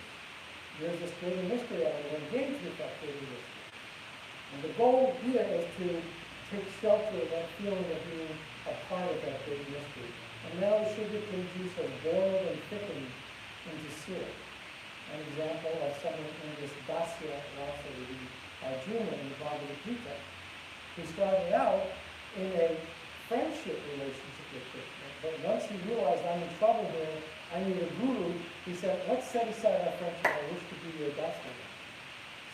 There's this greater mystery element. We engage with that greater mystery. And the goal here is to take shelter of that feeling of being a part of that greater mystery. And now the sugar cane juice has boiled and thickened into syrup. An example of someone in this dasya rasa would be Arjuna in the Bhagavad Gita, who started out in a friendship relationship with Krishna. But once he realized, I'm in trouble here, I need a guru, he said, let's set aside our friendship, I wish to be your dasya.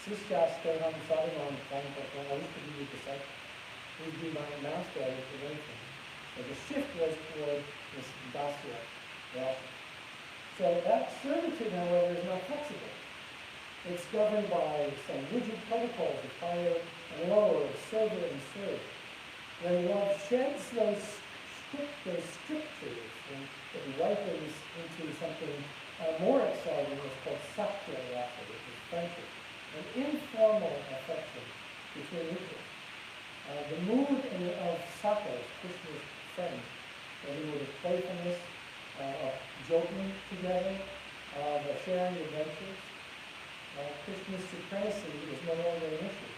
Sishyasteham sadhanam pankata, I wish to be your disciple. Please be my master, I wish to learn from you. So the shift was toward this dasya rasa. So that servitude, however, is not flexible. It's governed by some rigid protocols of higher and lower, of server and served. When love sheds those strictures and it ripens into something more exciting, it's called sakya rasa, which is friendship, an informal affection between equals. The mood of Saka, Krishna's friend, whether it was playfulness, of joking together, of sharing adventures, Krishna's supremacy is no longer an issue.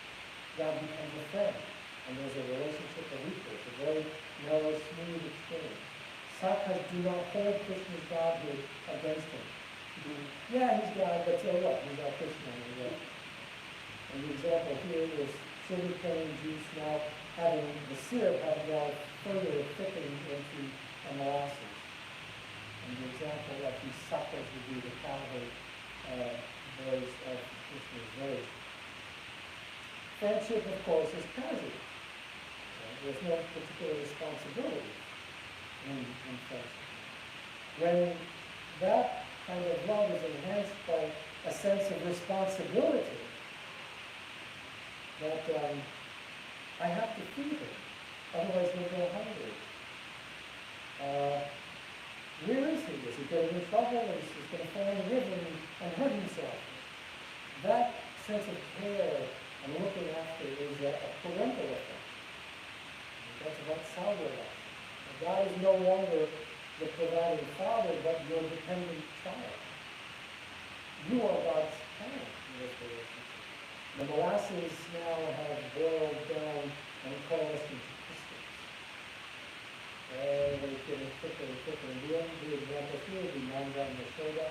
God becomes a friend, and there's a relationship of equals, a very mellow, smooth exchange. Sakas do not hold Krishna's godhood against him. Yeah, he's God, but so what? He's our Krishna. And the example here is sugar cane juice now having the syrup having now further thickened into a molasses. And the example of these sakas would be the cowherd boys of Krishna's village. Friendship, of course, is casual. There's no particular responsibility in friendship. When that kind of love is enhanced by a sense of responsibility, that I have to feed him, otherwise he'll go hungry. Where is he? Is he getting in trouble? Is he going to fall in the river and hurt himself? That sense of care and looking after is a parental effect. That's about salvation. God is no longer the providing father, but your dependent child. You are God's parent in this relationship. The molasses now have boiled down and coalesced into crystals. They're getting thicker and thicker. And the example here would be Nanda and Yashoda,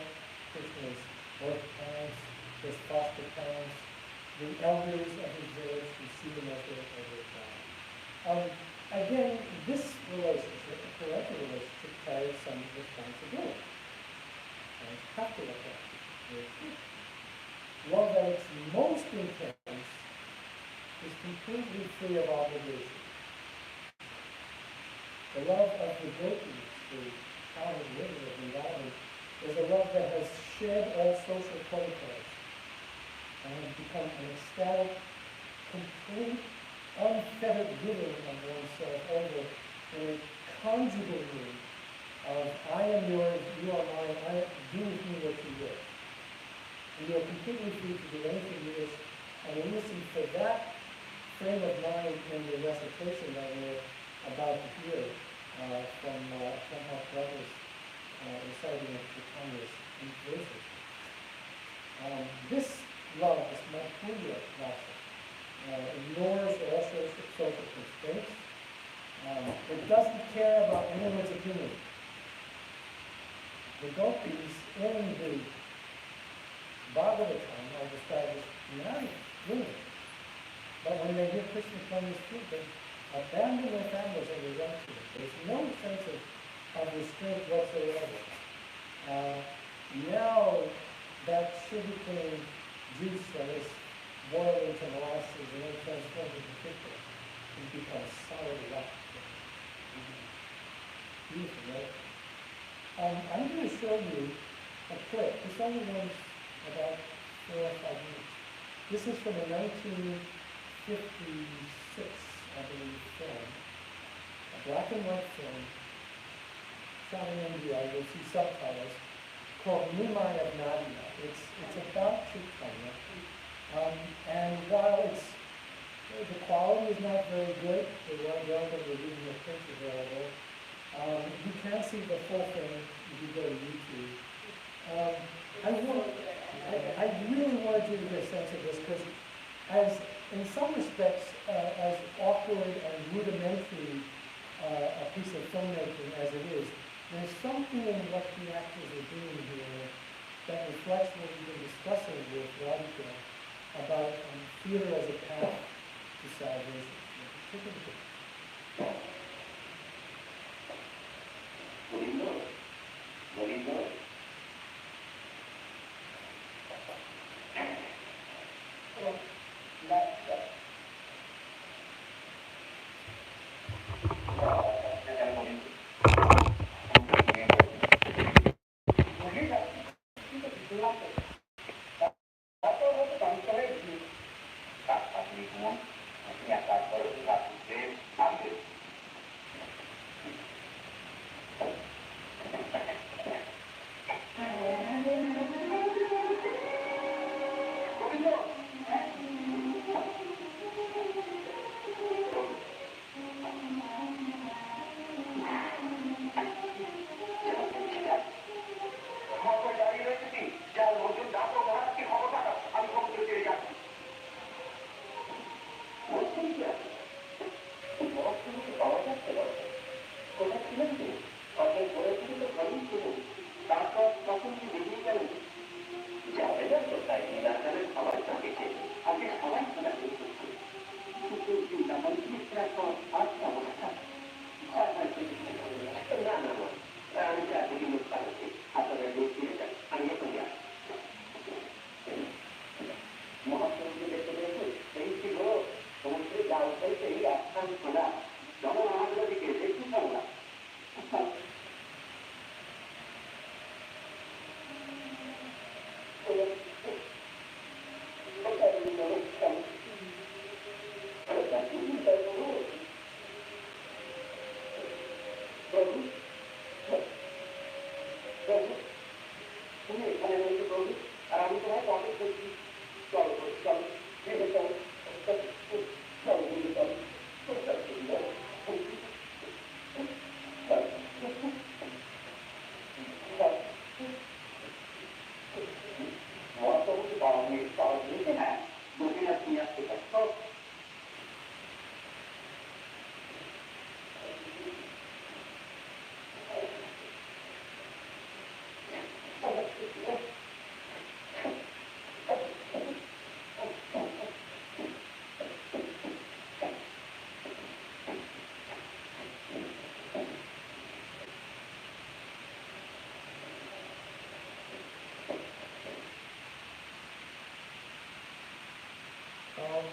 Krishna's birth parents, his foster parents, the elders of his village who see him as their child. Again, this relationship, the parental relationship, carries some responsibility. And it's have to look at it. Love at its most intense is completely free of obligation. The love of the gopis, the child women of Vrindavan, is a love that has shed all social protocols and has become an ecstatic, complete, unfettered giving of oneself over in a conjugal mood of I am yours, you are mine, do with me what you will. And you are completely free to do anything you wish. And we listen for that frame of mind in the recitation that we're about to hear from Prabhu's reciting of Chaitanya's verses. This love, this Madhurya rasa, ignores all social constraints. It doesn't care about anyone's opinion. The gopis in the Bhagavatam are described as united women. But when they hear Krishna playing his flute, they abandon their families and they run to it. There's no sense of restraint whatsoever. Now that sugarcane juice that is boiled into molasses and then transformed into pickle has become solid rock. Beautiful, right? I'm going to show you a clip. This only runs about 4 or 5 minutes. This is from a 1956, I believe, film, a black and white film, shot in India. You'll see subtitles, called Nimai of Nadia. It's about Chaitanya. And while the quality is not very good, the relatively reading the picture available, you can see the full thing if you go to YouTube. I really wanted you to get a sense of this because, in some respects, as awkward and rudimentary a piece of filmmaking as it is, there's something in what the actors are doing here that reflects what we've been discussing with Radhika about theater as a path to salvation. Take a look.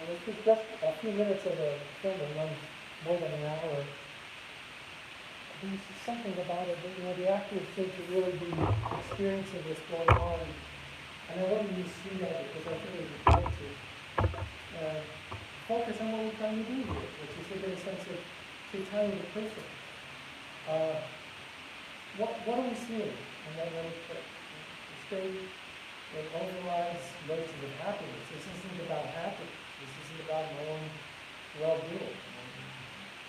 This was just a few minutes of a film that runs more than an hour. There's something about it that, the actors seem to really be experiencing this going on. And I wanted you to see that because I think it would be great to focus on what we're trying to do here, which is to get a sense of Chaitanya the person. What are we seeing? And then state that overrides notions of happiness. This isn't about happiness. This isn't about my own well-being.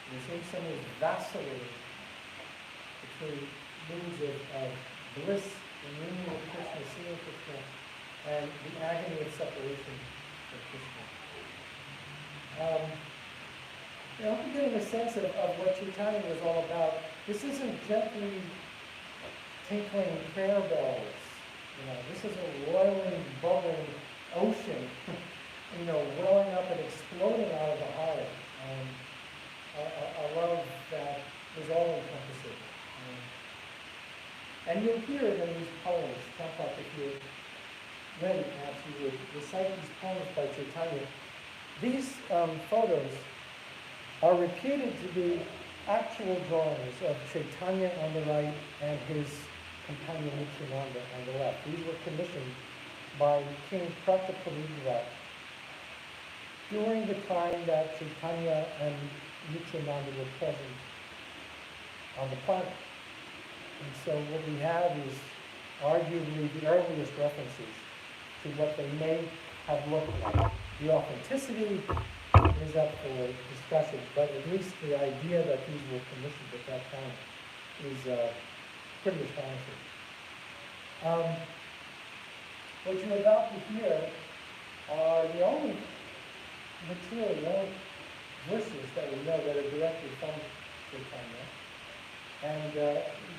There seems someone is vacillating between moods of bliss and union with Krishna, seeing Krishna, and the agony of separation from Krishna. I'm getting a sense of what Chaitanya was all about. This isn't gently tinkling prayer bells. This is a roiling, bubbling ocean, welling up and exploding out of the heart. A love that is all-encompassing. And you'll hear it in these poems. Prabhupada, if you're ready, perhaps you would recite these poems by Chaitanya. These photos are reputed to be actual drawings of Chaitanya on the right and his companion Nityananda on the left. These were commissioned by King Pratapalidra during the time that Chaitanya and Nityananda were present on the planet. And so what we have is arguably the earliest references to what they may have looked like. The authenticity is up for discussion, but at least the idea that these were commissioned at that time is pretty astonishing. What you're about to hear are the only material, the only verses that we know that are directly from Chaitanya. And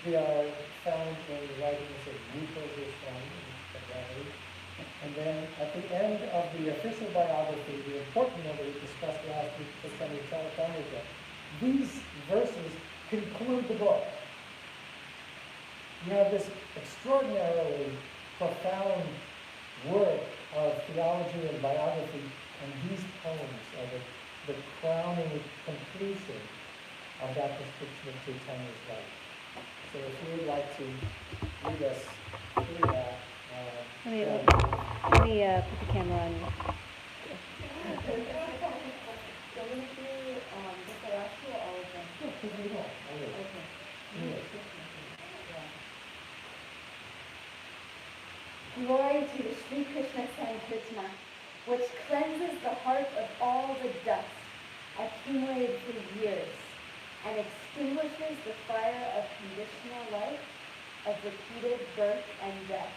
they are found in the writings of Rupa Goswami, and then at the end of the official biography, the important one that we discussed last week, Chaitanya Charitamrita, these verses conclude the book. You have this extraordinarily profound work of theology and biography, and these poems are the crowning conclusion of that description of Chaitanya's life. So if you would like to lead us through that. Let me put the camera on you. So we do just the last two or all of them? Okay. Glory to the Sri Krishna Sankirtana, which cleanses the heart of all the dust accumulated through years and extinguishes the fire of conditional life, of repeated birth and death.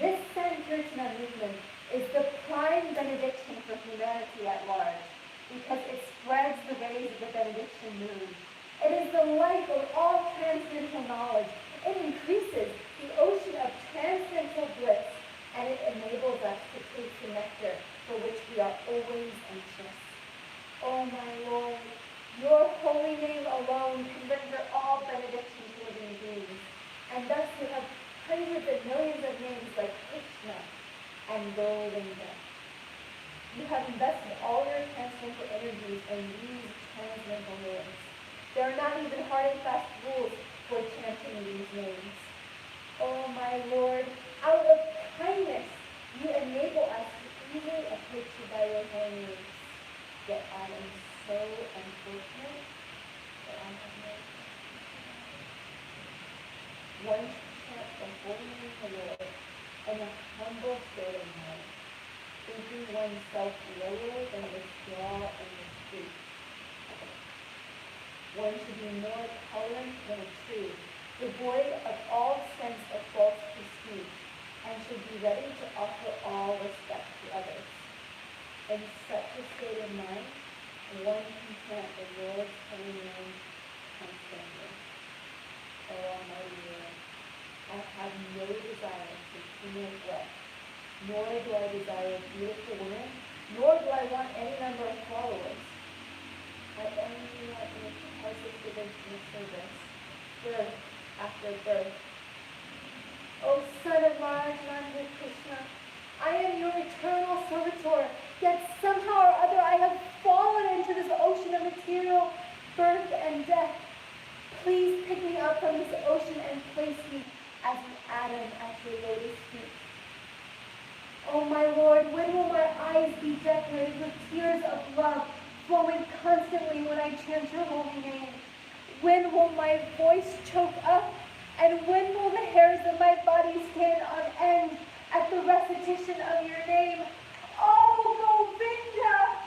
This Sankirtana movement is the prime benediction for humanity at large, because it spreads the rays of the benediction mood. It is the light of all transcendental knowledge. It increases the ocean of transcendental bliss, and it enables us to taste the nectar for which we are always anxious. Oh my Lord, your holy name alone can render all benediction to living beings, and thus you have hundreds of millions of names like Krishna and Govinda. You have invested all your transcendental energies in these transcendental names. There are not even hard and fast rules for chanting these names. Oh my Lord, out of kindness, you enable us to easily approach you by your holy names. Yet I am so unfortunate that I have no one chant the holy name of the Lord in a humble state of mind, thinking oneself lower than the straw in the street. One should be more tolerant than a tree, devoid of all sense of false prestige, and should be ready to offer all respect to others. In such a state of mind, one can chant the Lord's holy name constantly. O Almighty Lord, I have no desire to accumulate wealth, nor do I desire beautiful women, nor do I want any number of followers. I only want to make positive devotion of service, birth after birth. O Son of Maharaj Nanda Krishna, I am your eternal servitor, yet somehow or other I have fallen into this ocean of material birth and death. Please pick me up from this ocean and place me as an atom at your lotus feet. Oh my Lord, when will my eyes be decorated with tears of love flowing constantly when I chant your holy name? When will my voice choke up? And when will the hairs of my body stand on end at the recitation of your name? Oh, Govinda!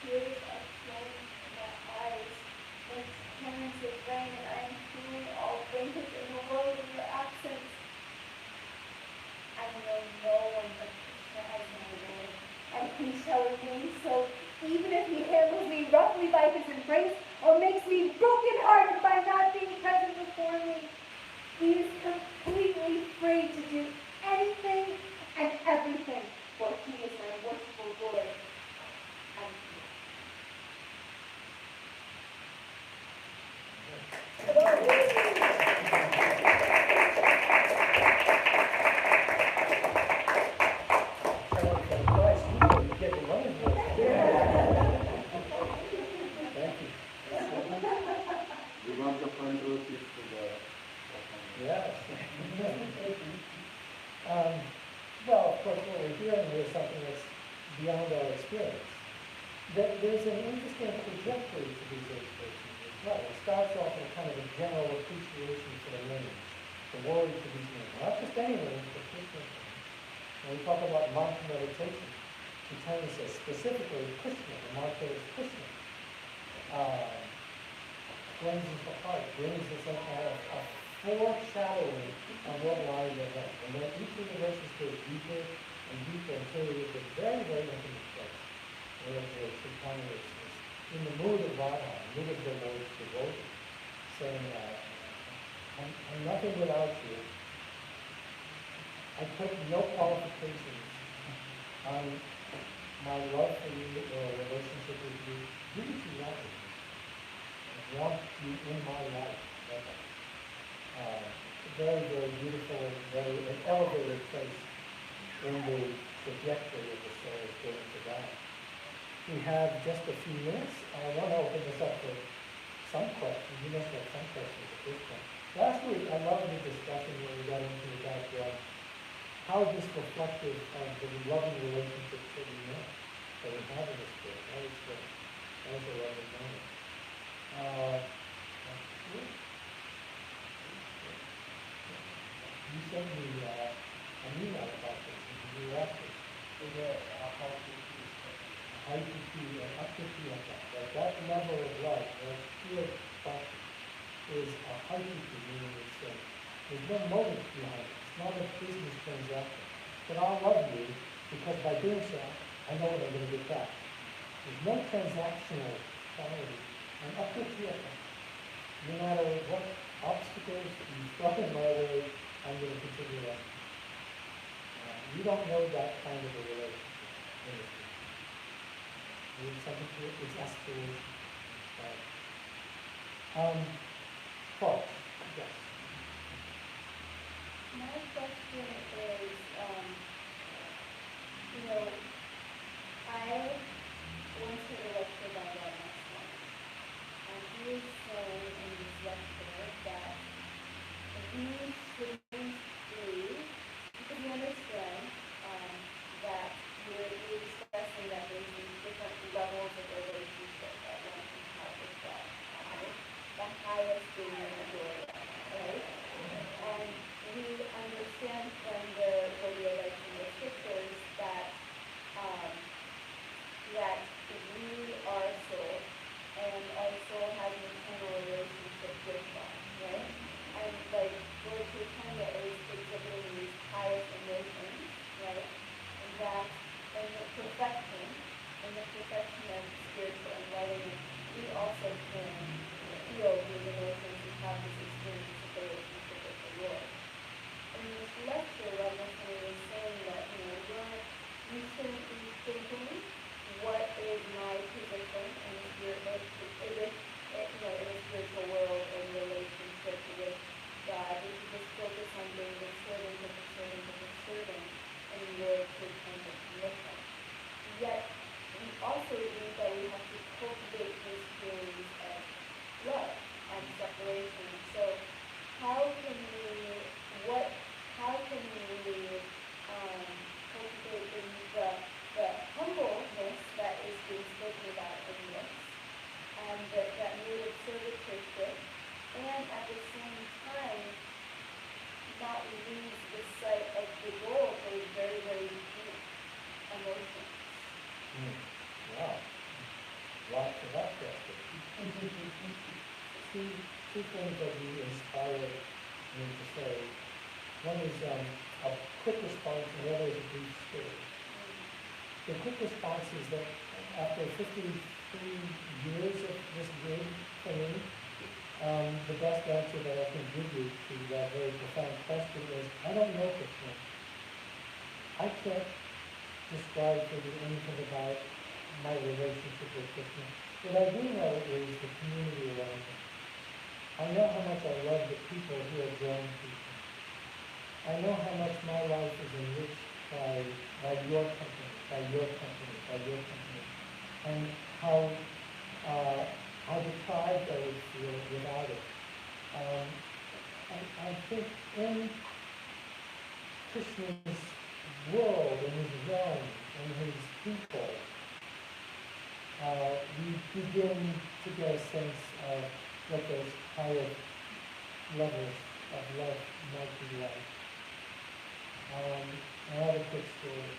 Tears are flowing from my eyes like torrents of rain, and I am feeling all vintage in the world in your absence. I know no one but Krishna as my Lord, and he shall remain so, even if he handles me roughly by his embrace, or makes me broken-hearted by not being present before me. He is completely free to do anything and everything, for he is my worshipful Lord. And We want the front row seats to the. Yes. Well, of course, what we're hearing here is something that's beyond our experience. There's an interesting trajectory to these illustrations as well. It starts off in a kind of a general appreciation for the names, the words of these names. Not just any names, but Krishna names. When we talk about mantra meditation, Chaitanya says specifically Krishna, the mantra is Krishna. Cleanses the heart, brings us a foreshadowing of what lies ahead. And then each of the verses goes deeper and deeper until we get to a very, very intimate place. Where Chaitanya is in the mood of Radha, the mood of the Lord's devotee, saying, I'm nothing without you. I put no qualifications on my love for you or relationship with you. Do what you want with me. I want you in my life. Very, very beautiful, very an elevated place in the trajectory of the soul going to God. We have just a few minutes. I want to open this up for some questions. You must have some questions at this point. Last week, I loved the discussion when we got into about how is this reflective of the loving relationships that we know, that we have in the spirit. That was a lovely moment. You sent me an email about this, and you were asking, how to see and up to see that level of love, that pure bhakti, is a haiti, meaning there's no motive behind it. It's not a business transaction. But I'll love you because by doing so, I know what I'm going to get back. There's no transactional quality. And up to Kriyata, no matter what obstacles you throw in my way, I'm going to continue that. You don't know that kind of a relationship. It's something to it, it's aspiration. Thoughts? Yes. my question is, I went to the lecture by that next one, and he was saying in this lecture that we shouldn't do, because we understand that we're discussing that there's these different levels of relationship that one can have with God. The highest being the majority, right? And we understand from the Gaudiya from the scriptures that that we are soul and our soul has an eternal relationship with God, right? And like Lord Chaitanya is exhibiting these highest emotions, right? And that in the perfection of spiritual enlightenment, we also can feel these emotions and have this experience of the relationship with the Lord. In this lecture, Rameswamy was saying that, you shouldn't be thinking also means that we have to cultivate those feelings of love and separation. So how can we, how can we cultivate the humbleness that is being spoken about in this, and that mood of servitorship, and at the same time not lose the sight of the goal of those very, very deep emotions. Wow. Lots of that question. Two things that you inspired me to say. One is a quick response, and the other is a brief story. The quick response is that after 53 years of this gig for me, the best answer that I can give you to that very profound question is, I don't know Krishna. I can't describe for you anything about my relationship with Krishna. What I do know is the community around him. I know how much I love the people who are drawn to him. I know how much my life is enriched by your company, and how deprived I would feel without it. I think in Krishna's world, in his realm, in his people, we begin to get a sense of what those higher levels of love might be like. I have a quick story.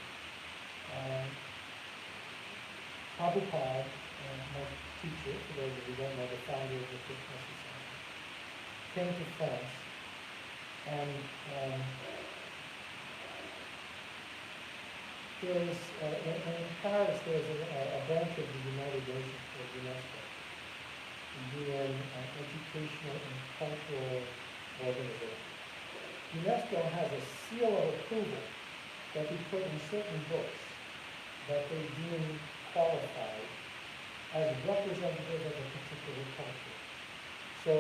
Prabhupada, my teacher, for those of you who don't know, the founder of the Krishna Society, came to France, and there's, in Paris, there's a branch of the United Nations called UNESCO, the UN Educational and Cultural Organization. UNESCO has a seal of approval that we put in certain books that they deem qualified as representative of a particular culture. So,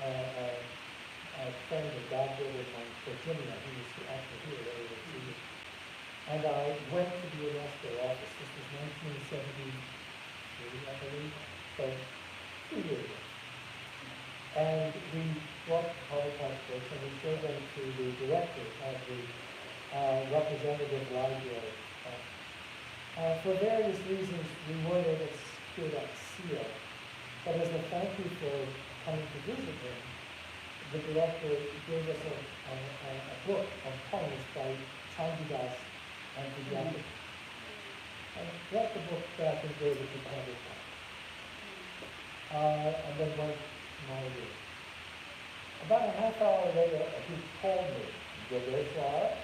a friend of godbrother of mine, Virginia, he was actually here earlier this year, and I went to the UNESCO office. This was 1973, I believe, so 2 years ago. And we brought the PowerPoint books and we showed them to the director of the representative library. For various reasons, we weren't able to secure that seal. But as a thank you for coming to visit him, the director gave us a book of poems by Chandidas and Vijay. And brought the book back and gave it to Prabhupada. And then went to my room. About a half hour later, he called me, Yogeshvara,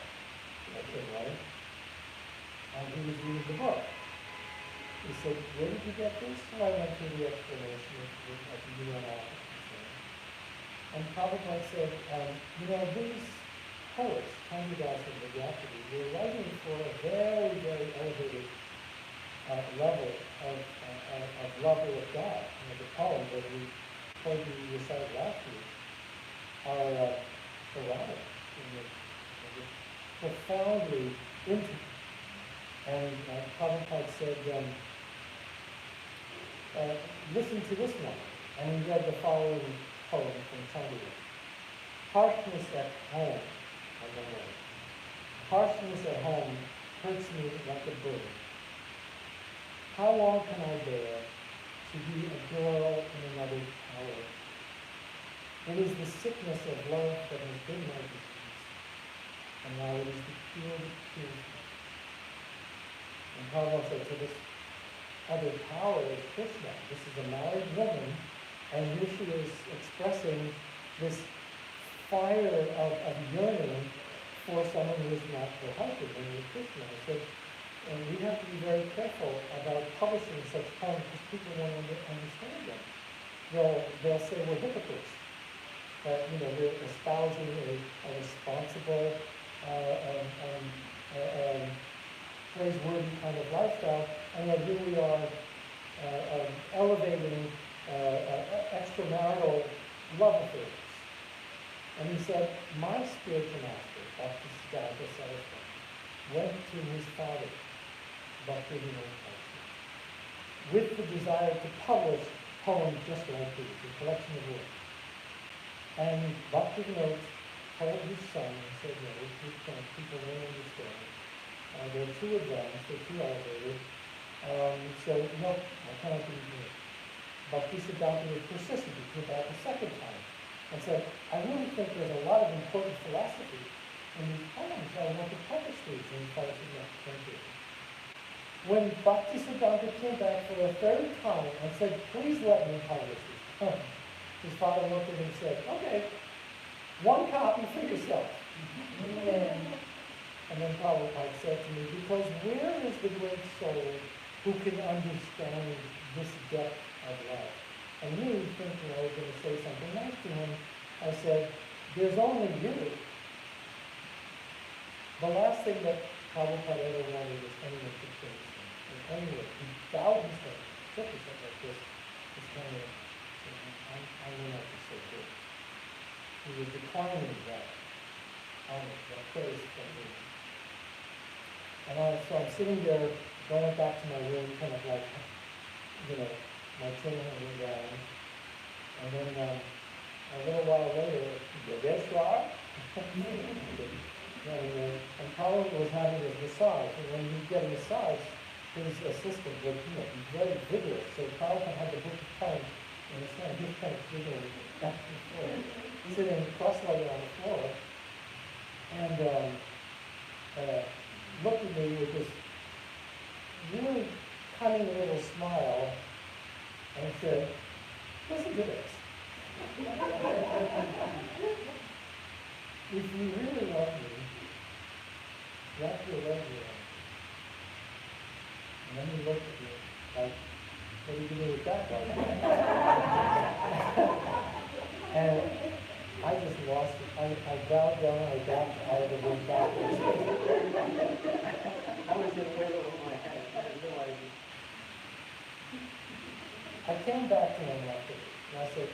that's it, right? And he was reading the book. He said, where did you get this? And I went through the explanation of the UN office and so on. And Prabhupada said, these poets, Chandidas and Vidyapati, were writing for a very, very elevated level of level of God. The poems that we heard you recite last week are erotic, profoundly intimate. And Prabhupada said, listen to this one. And he read the following poem from Chandidas. Harshness at home, I don't know. Harshness at home hurts me like a burden. How long can I bear to be a girl in another's power? It is the sickness of love that has been my disease, and now it is the cure that cures me. And Prabhupada said, so this other power is Krishna. This is a married woman, and here she is expressing this fire of yearning for someone who is not her husband, namely Krishna. I said, and we have to be very careful about publishing such poems because people won't understand them. They'll say we're hypocrites. We're espousing a responsible, praiseworthy kind of lifestyle, and yet here we are elevating extramarital love affairs. And he said, my spiritual master, Bhakti Siddhanta Saraswati, went to his father, Bhakti Vinod Thakur, with the desire to publish poems just like these, a collection of works. And Bhaktivinoda told his son, he said, no, people won't understand. They're too advanced, they're too elevated. So, no, I cannot do it. Bhaktisiddhanta was persistent. He came back a second time and said, I really think there's a lot of important philosophy in these poems. I want to publish these. And his father said, no, thank you. When Bhaktisiddhanta came back for a third time and said, please let me publish these poems, his father looked at him and said, okay, one copy for yourself. And then Prabhupada said to me, because where is the great soul who can understand this depth of love? And really thinking I was going to say something nice to him, I said, there's only you. The last thing that Prabhupada ever wanted was anyone to praise him. And anyway, he bowed his head, shook his head like this kind of, I will not be so good. He was declining that honor, that praise from me. And so I'm sitting there, going back to my room, kind of like, my chin hanging down. And then a little while later, Yogeshvara, and Prabhu was having his massage. And when you get a massage, his assistant would, be very vigorous. So Prabhu had the book of poems in his hand. He was kind of wiggling back and forth, sitting cross-legged on the floor. And looked at me with this really cunning little smile and said, listen to this. If you really love me, wrap your leg around. And then he looked at me like, what are you going to do with that? And I just lost it. I bowed down, I backed out of the room backwards. I was in the middle of my head. I had no idea. I came back to him after, and I said,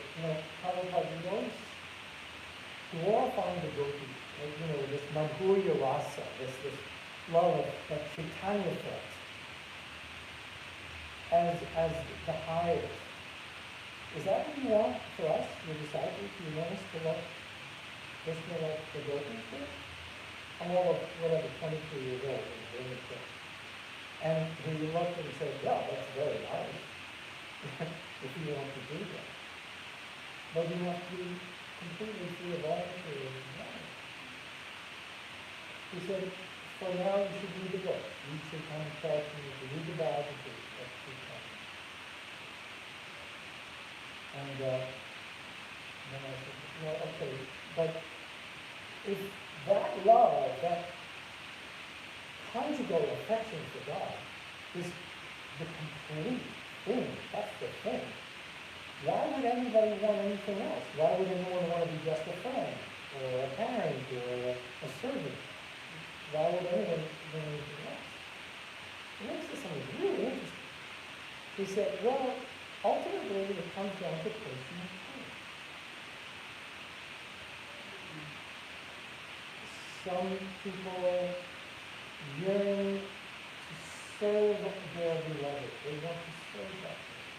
Prabhupada, you notice glorifying the gopis, this Madhurya rasa, this love of that Chaitanya felt, as the highest. Is that what you want for us, your disciples? Do you want us to love Krishna like the gopis did? I'm all of, 23 years old when I'm doing this. And he looked and said, yeah, that's very nice. If you want to do that. But you have to be completely free of all materialism. He said, for now you should read the book. Read Chaitanya Charitamrita, you should read the biographies of Chaitanya. And then I said, okay, but if that love, that conjugal affection for God is the complete thing, that's the thing, why would anybody want anything else? Why would anyone want to be just a friend, or a parent, or a servant? Why would anyone want anything else? And this is something really interesting. He said, well, ultimately it comes down to personal choice. Some people yearn to serve their beloved. They want to serve that person.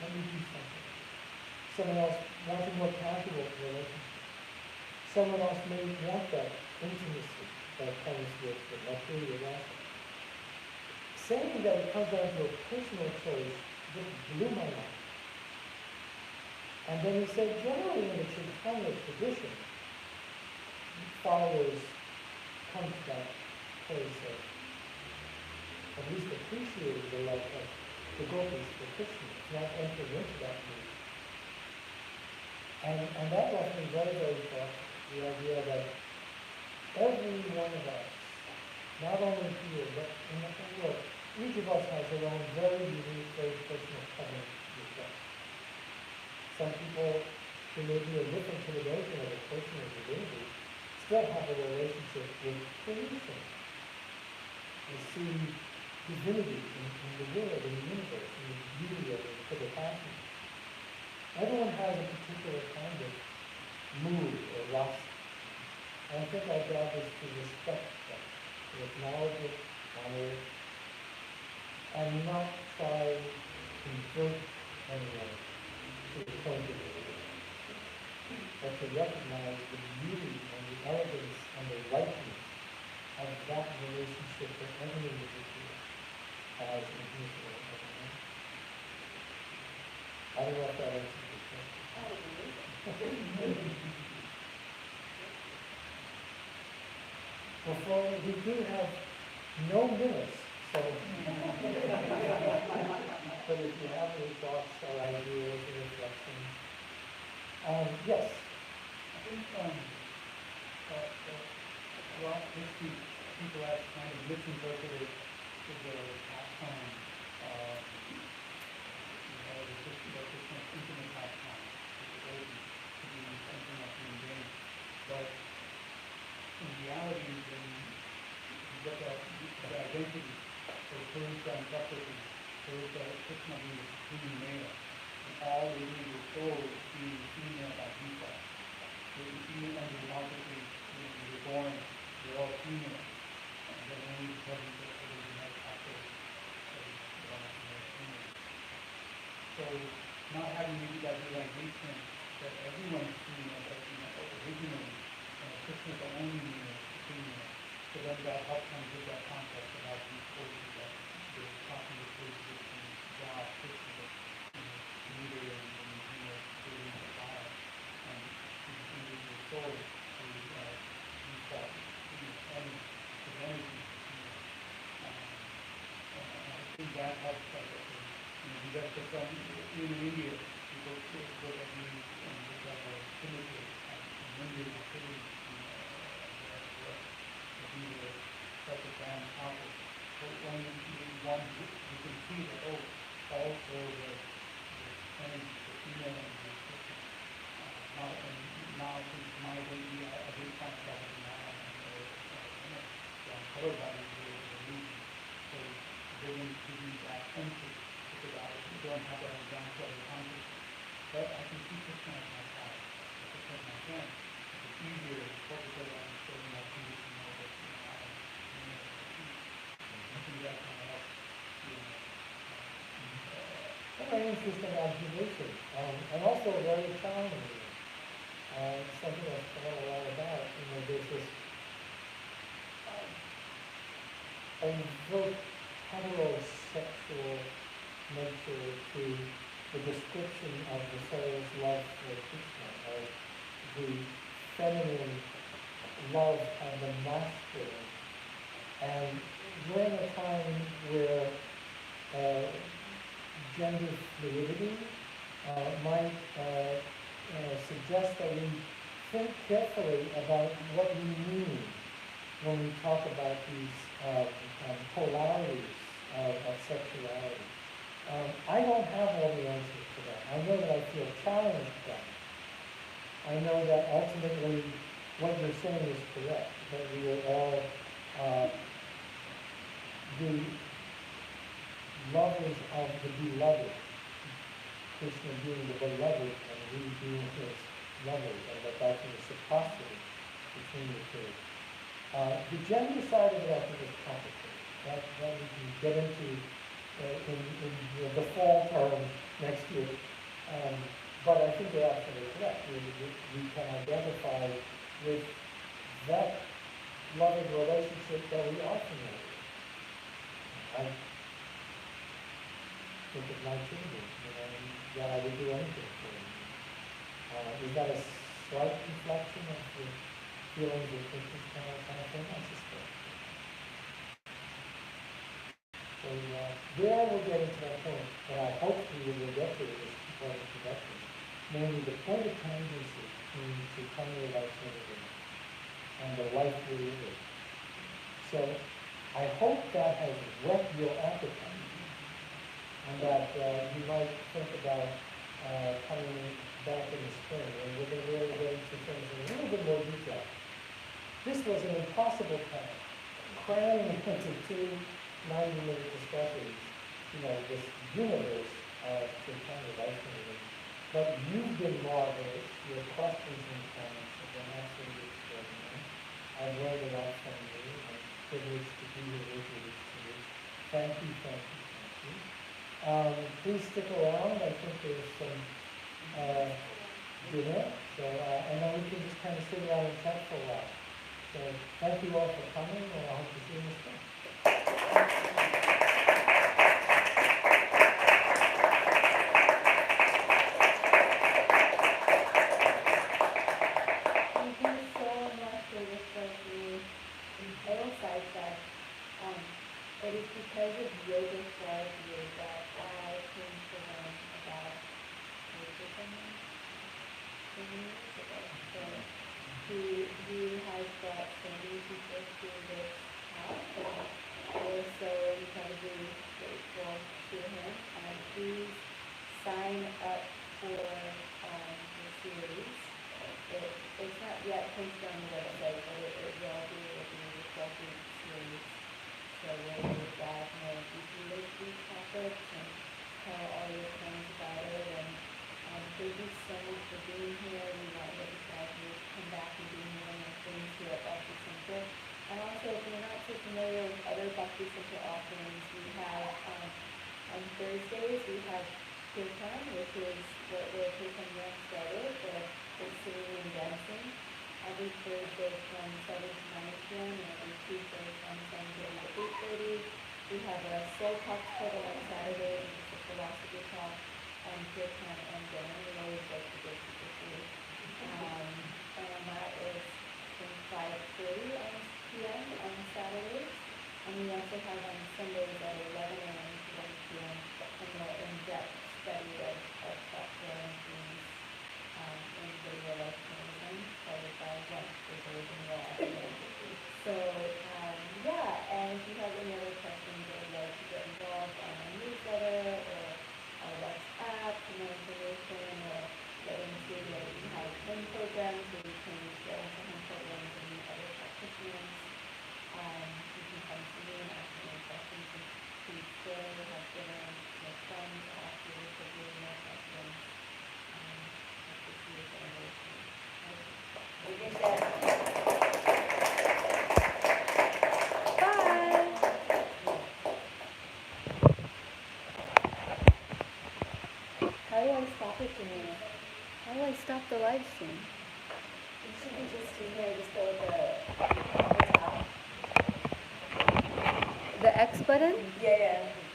Let me do something. Someone else wants a more casual relationship. Someone else may want that intimacy that comes with the luxury of that. Saying that it comes down to a personal choice just blew my mind. And then he said, generally in the Chaitanya tradition, followers come to that place of at least appreciating the love of the gopis for Krishna, not entering into that mood. And that left me very, very thoughtful. The idea that every one of us, not only here, but in the whole world, each of us has their own very unique, very personal covenant with God. Some people who may be indifferent to the notion of a person or divinity still have a relationship with creation. They see divinity in the world, in the universe, in the beauty of it, for the passion. Everyone has a particular kind of mood or lust. And I think our job is to respect that, to acknowledge it, honor it, and not try convert anyone to the point of it, but to recognize the beauty and the elegance and the rightness of that relationship that every individual has in his or her own. I don't know if that answers your question. Well, Florida, we do have no minutes, so but if you have any thoughts or ideas or reflections, yes. I think, well, basically, people have kind of misinterpreted the pastime, the Christmas intimate pastime, the ability to be something like mundane. But in reality, when you look at the identity, so Purusha and Prakriti, Purusha, Krishna being the supreme male, and all living the soul being female by default. So even under the Malkuthi, when you're born, you're all female. And then only because of the genetic factor, you're all female. So not having maybe that realization that everyone's female, but originally, Krishna is the only male, female. So then that helps kind of give that context about these forces that they're talking to forces and God, Krishna, leader and creating the fire. And in your soul, you default, energy. And I think that helps, because in India, people look at me and look at our imagery and Indian activity such a grand topic. But when you can see that, also the energy, the female energy is different. Now since my baby, I did find myself as a man, so I'm covered by these illusions. So they didn't give me that entry because I don't have that advanced level of consciousness. But I can see Krishna as my father, Krishna as my friend. It's easier to focus on showing my condition more than I think that kind of helps. Very interesting observation, and also very challenging. Something I've thought a lot about. There's this overt heterosexual nature to the description of the soul's love for Krishna, of the feminine love of the masculine. And we're in a time where gender fluidity might suggest that we think carefully about what we mean when we talk about these polarities of sexuality. I don't have all the answers to that. I know that I feel challenged by it. I know that ultimately what you're saying is correct, that we are all the lovers of the beloved, Krishna being the beloved and we being his lovers, and that that's a reciprocity between the two. The gender side of it, I think, is complicated. That we can get into in the fall term next year. But I think you're absolutely correct. We can identify with that loving relationship that we are familiar with. I think of my children, that I would do anything for them. Is that a slight reflection of the feelings of Krishna's kind of thing? I suspect. So there we're getting to that point, and I hope we will get to this point of production, namely the point of tangency between Chaitanya Vaishnava and the life we live. So I hope that has whet your appetite, and that you might think about coming back in the spring, and we're going to really get into things in a little bit more detail. This was an impossible task, cramming into two 90-minute discussions, this universe of Chaitanya Vaishnava. But you've been marvelous. Your questions and comments have been absolutely extraordinary. I've learned a lot from you. I'm privileged to be here with you today. Thank you, thank you, thank you. Please stick around. I think there's some dinner. So, and then we can just kind of sit around and chat for a while. So thank you all for coming, and I hope to see you next time. Thank you so much for this review. Insight that it is because of Yogeshvara that I came to learn about Buddhism 10 years ago. So he has brought so many people to this house, and we're so incredibly grateful to him. And please sign up for the series. It's not yet posted on the website, but it will be. It will be a 12-week series. So we'll be back more deeply into these topics and tell all your friends about it. And thank you so much for being here. We want you guys to come back and do more and more things here at Bhakti Center. And also, if you're not so familiar with other Bhakti Center offerings, we have on Thursdays we have Kirtan, which is where Kirtan Young started, the singing and dancing. Every Thursday from 7 to 9 p.m. and every Tuesday from 7:30 to 8:30. We have a soul talk program on Saturday, which is a philosophy talk, and Kirtan and dinner. We always like to get people through. And that is from 5:30 p.m. on Saturdays. And we also have on Sundays at 11 a.m. to 1 p.m. a more in-depth study of software and things in video life tourism, followed by lunch for those in the afternoon. So, yeah, and if you have any other questions or would like to get involved on our newsletter or our WhatsApp for more information or get into we have home programs where you can get into home programs and meet other practitioners. You can come to me and ask me any questions. And please stay, have dinner with friends afterwards if you have more questions. Hope to see you again very soon. Bye. How do I stop it, Janina? How do I stop the live stream? It should be just in here, just go with the top. The X button? Yeah, yeah.